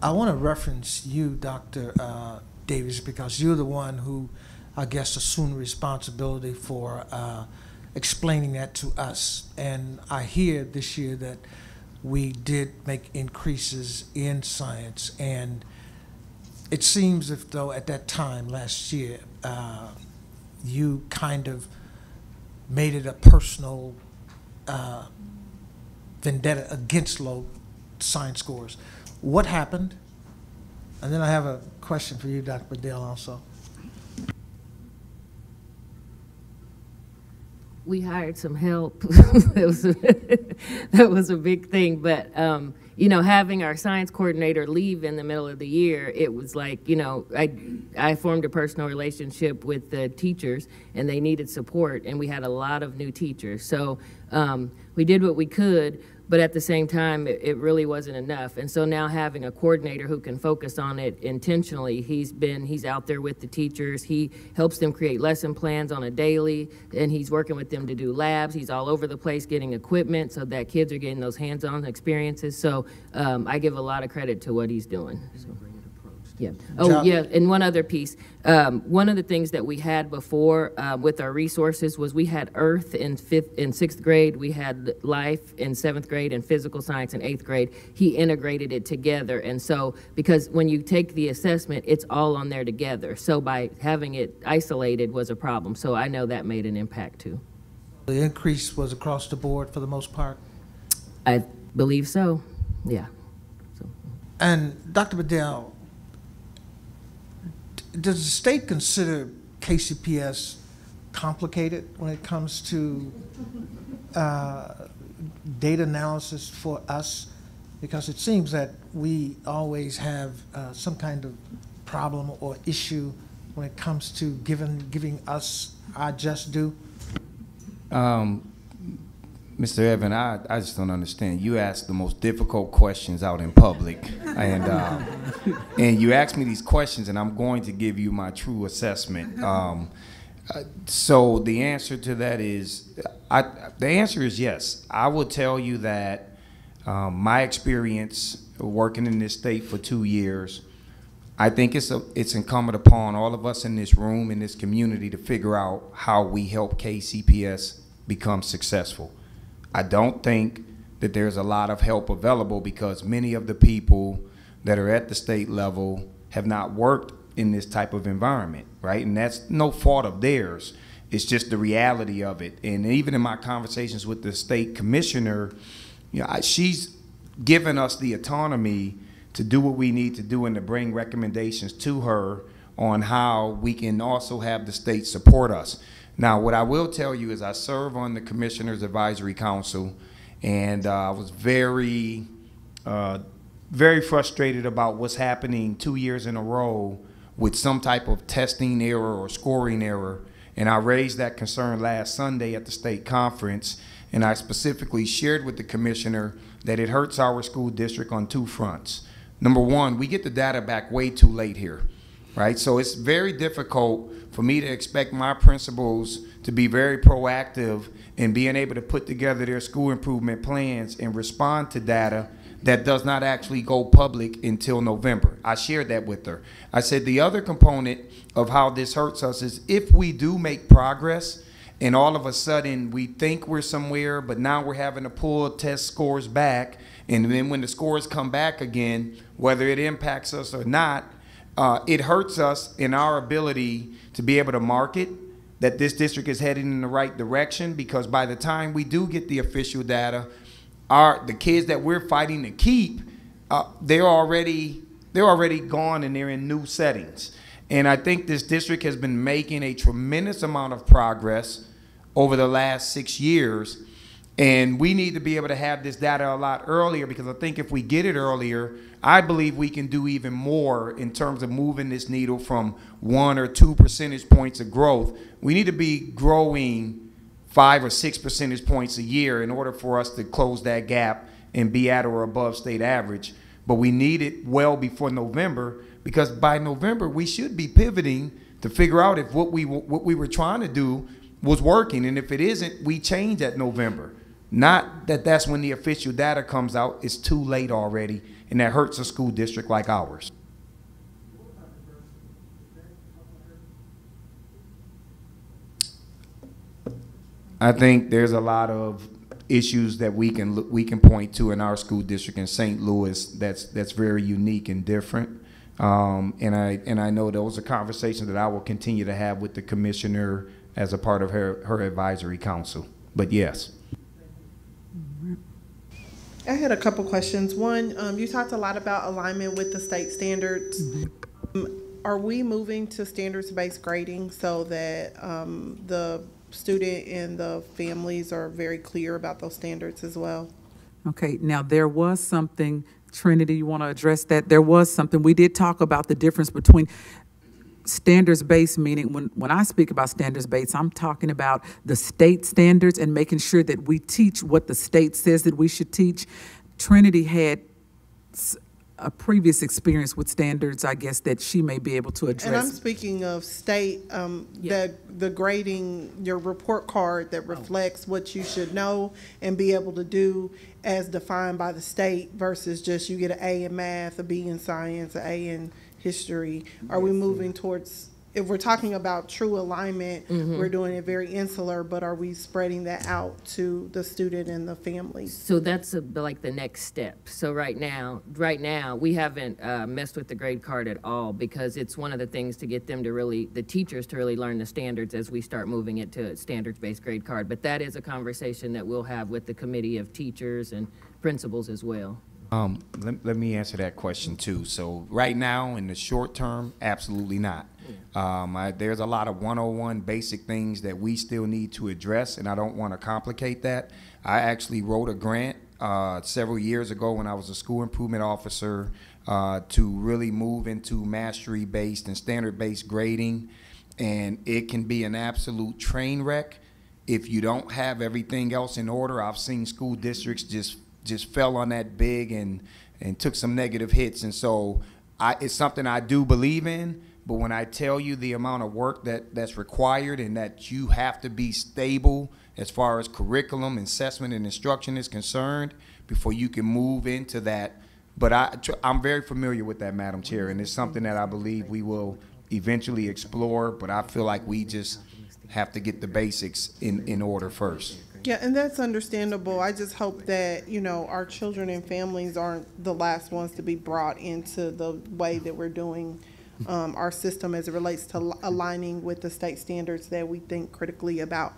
I want to reference you, Dr. Davis, because you're the one who, I guess, assumed responsibility for explaining that to us. And I hear this year that we did make increases in science, and it seems as though at that time last year, you kind of made it a personal vendetta against low science scores. What happened? And then I have a question for you, Dr. Bedell, also. We hired some help. That was a big thing. But, having our science coordinator leave in the middle of the year, it was like, I formed a personal relationship with the teachers, and they needed support, and we had a lot of new teachers. So we did what we could, but at the same time, it really wasn't enough. And so now having a coordinator who can focus on it intentionally, he's out there with the teachers, he helps them create lesson plans on a daily, and he's working with them to do labs. He's all over the place getting equipment so that kids are getting those hands-on experiences. So I give a lot of credit to what he's doing. So. Yeah. Oh, yeah, and one other piece. One of the things that we had before with our resources was we had Earth in 6th grade, we had Life in 7th grade, and Physical Science in 8th grade. He integrated it together, and so, because when you take the assessment, it's all on there together. So by having it isolated was a problem. So I know that made an impact too. The increase was across the board for the most part? I believe so, yeah. So. And Dr. Bedell, does the state consider KCPS complicated when it comes to data analysis for us? Because it seems that we always have some kind of problem or issue when it comes to giving us our just due. Mr. Evan, I just don't understand. You ask the most difficult questions out in public, and you ask me these questions, and I'm going to give you my true assessment. So the answer to that is, the answer is yes. I will tell you that my experience working in this state for 2 years, I think it's incumbent upon all of us in this room, in this community, to figure out how we help KCPS become successful. I don't think that there's a lot of help available because many of the people that are at the state level have not worked in this type of environment, right? And that's no fault of theirs. It's just the reality of it. And even in my conversations with the state commissioner, you know, she's given us the autonomy to do what we need to do and to bring recommendations to her on how we can also have the state support us. Now, what I will tell you is I serve on the Commissioner's Advisory Council, and I was very frustrated about what's happening 2 years in a row with some type of testing error or scoring error. And I raised that concern last Sunday at the state conference, and I specifically shared with the commissioner that it hurts our school district on 2 fronts. Number one, we get the data back way too late here, right? So it's very difficult for me to expect my principals to be very proactive in being able to put together their school improvement plans and respond to data that does not actually go public until November. I shared that with her. I said the other component of how this hurts us is if we do make progress and all of a sudden we think we're somewhere, but now we're having to pull test scores back, and then when the scores come back again, whether it impacts us or not, it hurts us in our ability to be able to market that this district is heading in the right direction, because by the time we do get the official data, the kids that we're fighting to keep, they're already gone and they're in new settings. And I think this district has been making a tremendous amount of progress over the last 6 years. And we need to be able to have this data a lot earlier, because I think if we get it earlier, I believe we can do even more in terms of moving this needle from 1 or 2 percentage points of growth. We need to be growing 5 or 6 percentage points a year in order for us to close that gap and be at or above state average. But we need it well before November, because by November we should be pivoting to figure out if what we were trying to do was working, and if it isn't, we change at November. Not that that's when the official data comes out. It's too late already, and that hurts a school district like ours. I think there's a lot of issues that we can point to in our school district in St. Louis that's very unique and different. And I know those are conversations that I will continue to have with the commissioner as a part of her advisory council. But yes. I had a couple questions. One, you talked a lot about alignment with the state standards. Are we moving to standards-based grading so that the student and the families are very clear about those standards as well? Okay, now there was something, Trinity, you want to address that? There was something, we did talk about the difference between, standards-based, meaning when I speak about standards-based, I'm talking about the state standards and making sure that we teach what the state says that we should teach. Trinity had a previous experience with standards, I guess, that she may be able to address. And I'm speaking of state, the grading, your report card that reflects what you should know and be able to do as defined by the state versus just you get an A in math, a B in science, an A in history. Are we moving towards, if we're talking about true alignment, we're doing it very insular, but are we spreading that out to the student and the family? So that's like the next step. So right now we haven't messed with the grade card at all, because it's one of the things to get them to really, the teachers to really learn the standards as we start moving it to a standards-based grade card. But that is a conversation that we'll have with the committee of teachers and principals as well. Let me answer that question too. So right now, in the short term, absolutely not. There's a lot of 101 basic things that we still need to address, and I don't want to complicate that. I actually wrote a grant several years ago when I was a school improvement officer to really move into mastery-based and standard-based grading, and it can be an absolute train wreck if you don't have everything else in order. I've seen school districts just fell on that big and took some negative hits, and so it's something I do believe in. But when I tell you the amount of work that's required and that you have to be stable as far as curriculum, assessment, and instruction is concerned before you can move into that. But I'm very familiar with that, Madam Chair, and it's something that I believe we will eventually explore, but I feel like we just have to get the basics in order first. Yeah, and that's understandable. I just hope that, you know, our children and families aren't the last ones to be brought into the way that we're doing our system as it relates to aligning with the state standards that we think critically about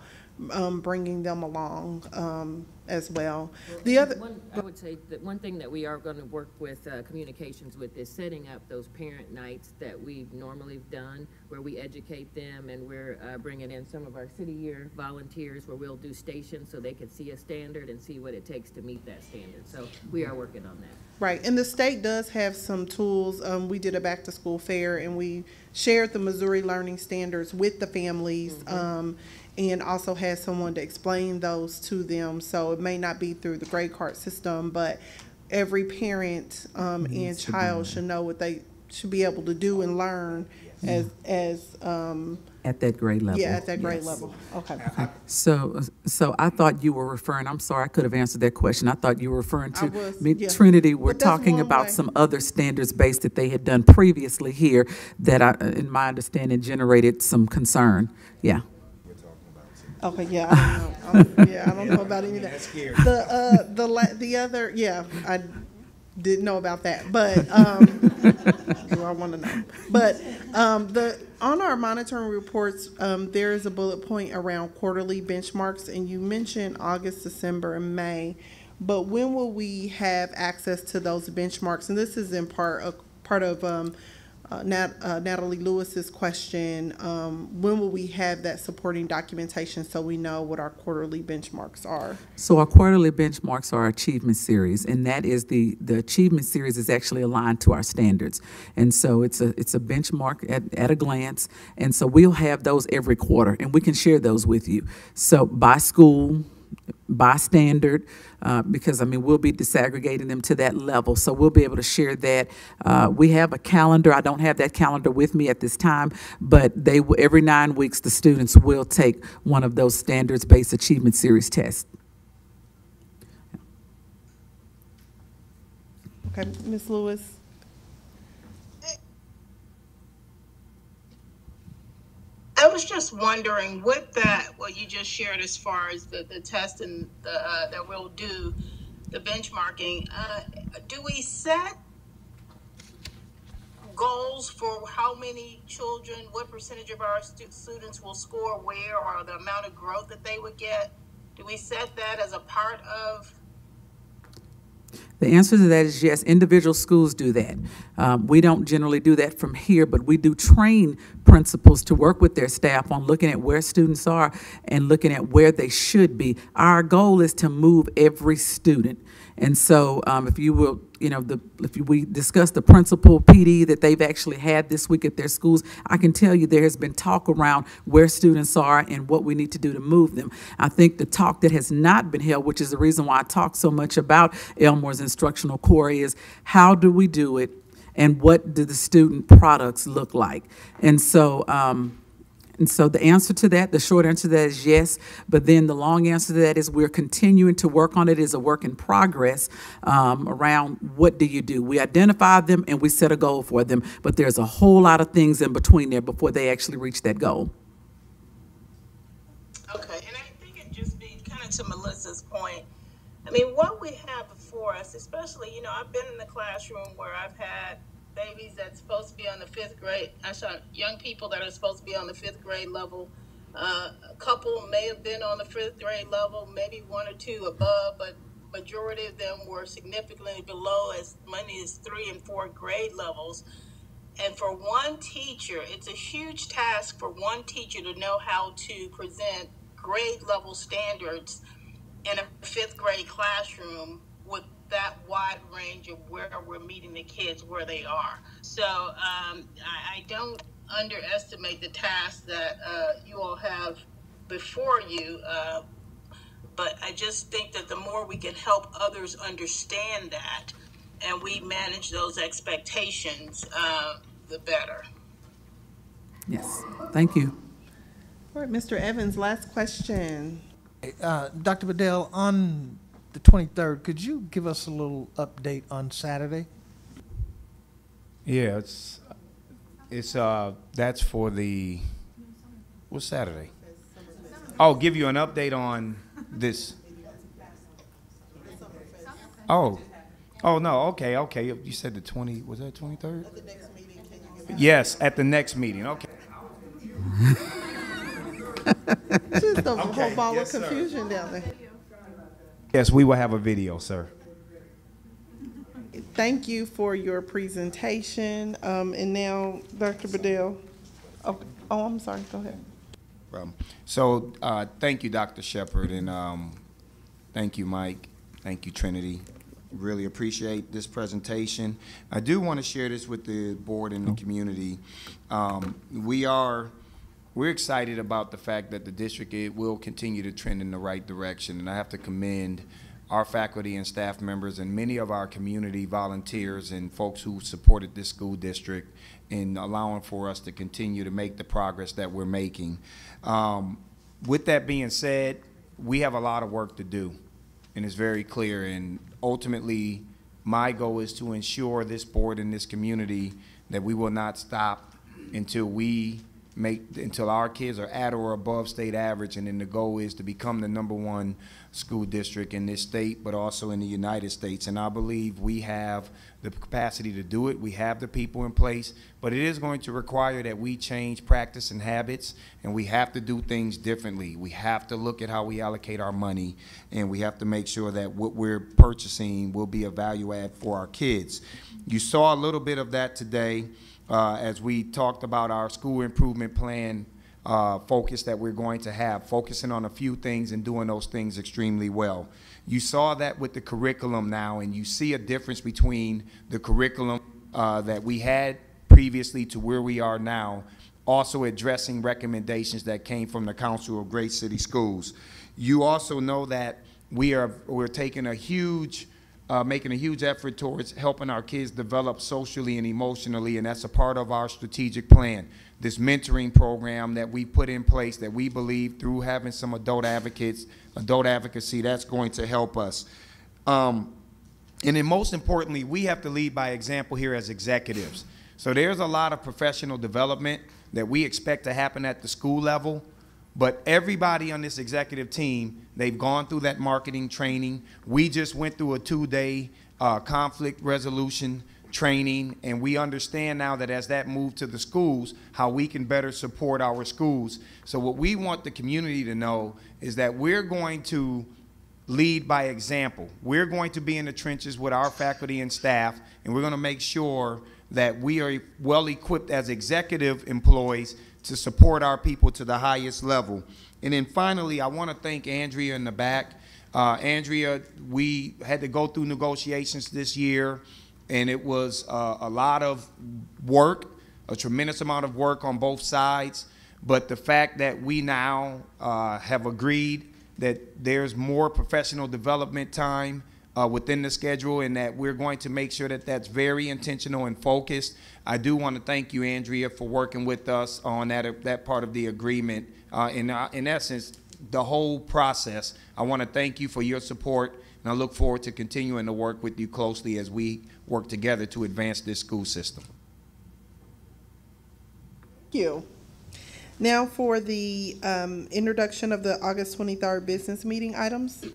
bringing them along as well. I would say that one thing that we are going to work with communications with is setting up those parent nights that we've normally done, where we educate them, and we're bringing in some of our city year volunteers where we'll do stations so they can see a standard and see what it takes to meet that standard. So we are working on that. Right, and the state does have some tools. We did a back to school fair and we shared the Missouri Learning Standards with the families. And also had someone to explain those to them. So it may not be through the grade card system, but every parent and child should know what they should be able to do and learn as at that grade level. Yeah, at that grade level. Okay. So I thought you were referring, I'm sorry, I could have answered that question. I thought you were referring to Trinity. We're talking about some other standards-based that they had done previously here that, in my understanding, generated some concern. Yeah. Okay, yeah, I don't know. I don't know about any of that. The other, yeah, I didn't know about that, but do I want to know? But on our monitoring reports, there is a bullet point around quarterly benchmarks, and you mentioned August, December, and May. But when will we have access to those benchmarks? And this is in part of Natalie Lewis's question. When will we have that supporting documentation so we know what our quarterly benchmarks are? So our quarterly benchmarks are our achievement series, and that is the achievement series is actually aligned to our standards. And so it's a benchmark at a glance, and so we'll have those every quarter, and we can share those with you. So by school, by standard, because I mean we'll be disaggregating them to that level, so we'll be able to share that. We have a calendar. I don't have that calendar with me at this time, but every 9 weeks the students will take one of those standards-based achievement series tests. Okay, Ms. Lewis. I was just wondering, with that, what you just shared as far as the test and that we'll do, the benchmarking, do we set goals for how many children, what percentage of our students will score where, or the amount of growth that they would get? Do we set that as a part of? The answer to that is yes. Individual schools do that. We don't generally do that from here, but we do train principals to work with their staff on looking at where students are and looking at where they should be. Our goal is to move every student. And so if you will if we discuss the principal PD that they've actually had this week at their schools, I can tell you there has been talk around where students are and what we need to do to move them. I think the talk that has not been held, which is the reason why I talk so much about Elmore's instructional core, is how do we do it and what do the student products look like? And so, the answer to that, the short answer to that is yes, but then the long answer to that is we're continuing to work on it. It's a work in progress around what do you do. We identify them and we set a goal for them, but there's a whole lot of things in between there before they actually reach that goal. Okay, and I think it just be kind of to Melissa's point. I mean, what we have before us, especially, I've been in the classroom where I've had babies that's supposed to be on the 5th grade. I saw young people that are supposed to be on the 5th grade level. A couple may have been on the 5th grade level, maybe 1 or 2 above, but majority of them were significantly below as many as 3 and 4 grade levels. And for one teacher, it's a huge task for one teacher to know how to present grade level standards in a 5th grade classroom with that wide range of where we're meeting the kids where they are. So I don't underestimate the task that you all have before you, but I just think that the more we can help others understand that and we manage those expectations, the better. Yes, thank you. All right, Mr. Evans, last question. Dr. Bedell, on the 23rd, could you give us a little update on Saturday? Yeah, that's for the, what's Saturday? Oh, give you an update on this. Oh no, okay. You said the 20, was that 23rd? At the next meeting, yes, at the next meeting, okay. Just a whole ball of confusion down there. Yes, we will have a video, sir. Thank you for your presentation. And now, Dr. Bedell. Oh, I'm sorry. Go ahead. So thank you, Dr. Shepard, and thank you, Mike. Thank you, Trinity. Really appreciate this presentation. I do want to share this with the board and the community. We're excited about the fact that the district will continue to trend in the right direction, and I have to commend our faculty and staff members and many of our community volunteers and folks who supported this school district in allowing for us to continue to make the progress that we're making. With that being said, we have a lot of work to do, and it's very clear, and ultimately my goal is to ensure this board and this community that we will not stop until our kids are at or above state average, and then the goal is to become the #1 school district in this state, but also in the United States. And I believe we have the capacity to do it. We have the people in place, but it is going to require that we change practice and habits, and we have to do things differently. We have to look at how we allocate our money, and we have to make sure that what we're purchasing will be a value add for our kids. You saw a little bit of that today. As we talked about our school improvement plan focus that we're going to have, focusing on a few things and doing those things extremely well. You saw that with the curriculum now, and you see a difference between the curriculum that we had previously to where we are now, also addressing recommendations that came from the Council of Great City Schools. You also know that we're taking a huge making a huge effort towards helping our kids develop socially and emotionally, and that's a part of our strategic plan. This mentoring program that we put in place that we believe through having some adult advocacy, that's going to help us. And then most importantly, we have to lead by example here as executives. So there's a lot of professional development that we expect to happen at the school level. But everybody on this executive team, they've gone through that marketing training. We just went through a 2-day conflict resolution training, and we understand now that as that moved to the schools, how we can better support our schools. So what we want the community to know is that we're going to lead by example. We're going to be in the trenches with our faculty and staff, and we're going to make sure that we are well equipped as executive employees to support our people to the highest level. And then finally, I want to thank Andrea in the back. Andrea, we had to go through negotiations this year, and it was a lot of work, a tremendous amount of work on both sides. But the fact that we now have agreed that there's more professional development time within the schedule, and that we're going to make sure that that's very intentional and focused. I do want to thank you, Andrea, for working with us on that part of the agreement. In essence, the whole process, I want to thank you for your support, and I look forward to continuing to work with you closely as we work together to advance this school system. Thank you. Now for the introduction of the August 23rd business meeting items.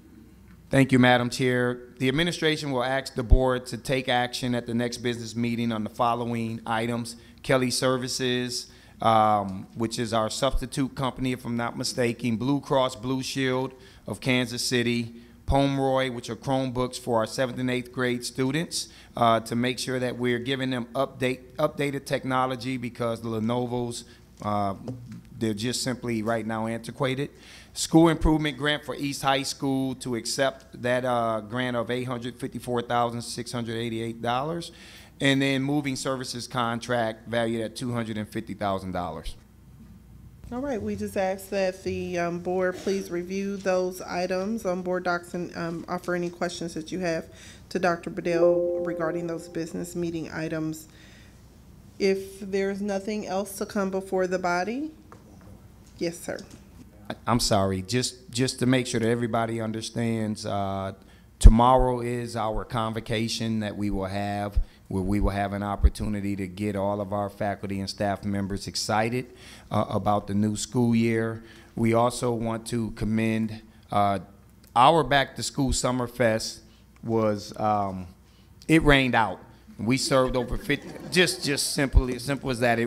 Thank you, Madam Chair. The administration will ask the board to take action at the next business meeting on the following items: Kelly Services, which is our substitute company, if I'm not mistaken, Blue Cross Blue Shield of Kansas City, Pomeroy, which are Chromebooks for our 7th and 8th grade students, to make sure that we're giving them updated technology, because the Lenovo's, they're just simply right now antiquated. School improvement grant for East High School to accept that grant of $854,688. And then moving services contract valued at $250,000. All right, we just ask that the board please review those items on board docs and offer any questions that you have to Dr. Bedell regarding those business meeting items. If there's nothing else to come before the body, yes, sir. I'm sorry, just to make sure that everybody understands, tomorrow is our convocation that we will have, where we will have an opportunity to get all of our faculty and staff members excited about the new school year. We also want to commend our Back to School Summer Fest was, it rained out. We served over 50, just simple as that.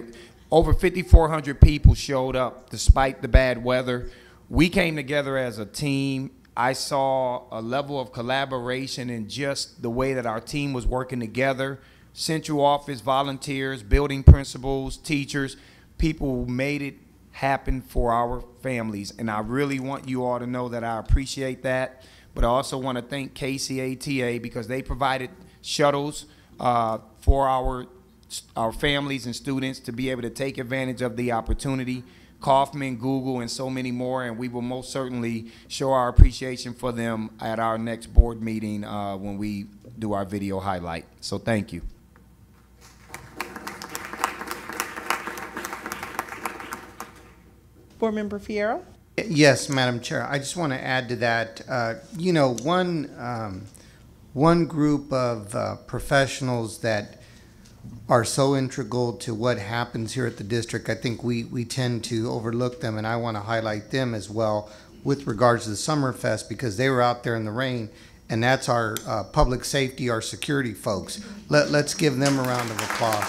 Over 5,400 people showed up despite the bad weather. We came together as a team. I saw a level of collaboration in just the way that our team was working together. Central office, volunteers, building principals, teachers, people who made it happen for our families. And I really want you all to know that I appreciate that. But I also want to thank KCPS-TV, because they provided shuttles for our families and students to be able to take advantage of the opportunity. Kaufman, Google, and so many more, and we will most certainly show our appreciation for them at our next board meeting when we do our video highlight. So thank you. Board Member Fierro? Yes, Madam Chair. I just want to add to that. You know, one group of professionals that are so integral to what happens here at the district, I think we tend to overlook them, and I want to highlight them as well with regards to the Summerfest, because they were out there in the rain, and that's our public safety, our security folks. Let's give them a round of applause.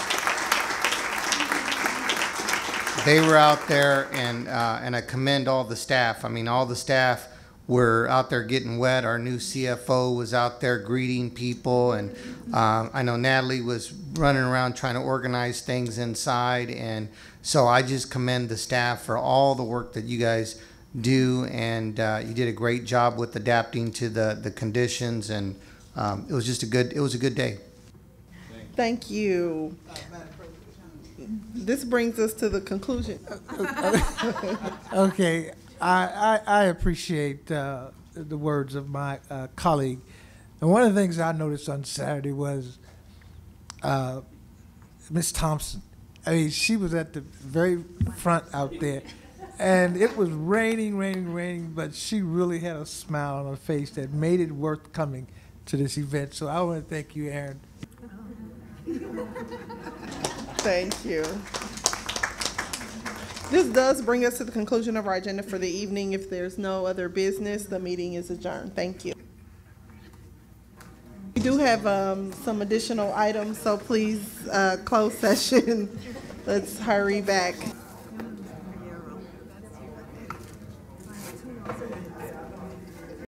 They were out there, and I commend all the staff. I mean, all the staff were out there getting wet. Our new CFO was out there greeting people, and I know Natalie was running around trying to organize things inside, and so I just commend the staff for all the work that you guys do, and you did a great job with adapting to the conditions, and it was just a good day. Thank you. This brings us to the conclusion. Okay, I appreciate the words of my colleague. And one of the things I noticed on Saturday was Miss Thompson. I mean, she was at the very front out there, and it was raining, but she really had a smile on her face that made it worth coming to this event. So I want to thank you, Aaron. Thank you. This does bring us to the conclusion of our agenda for the evening. If there's no other business, the meeting is adjourned. Thank you. We do have some additional items, so please, close session. Let's hurry back.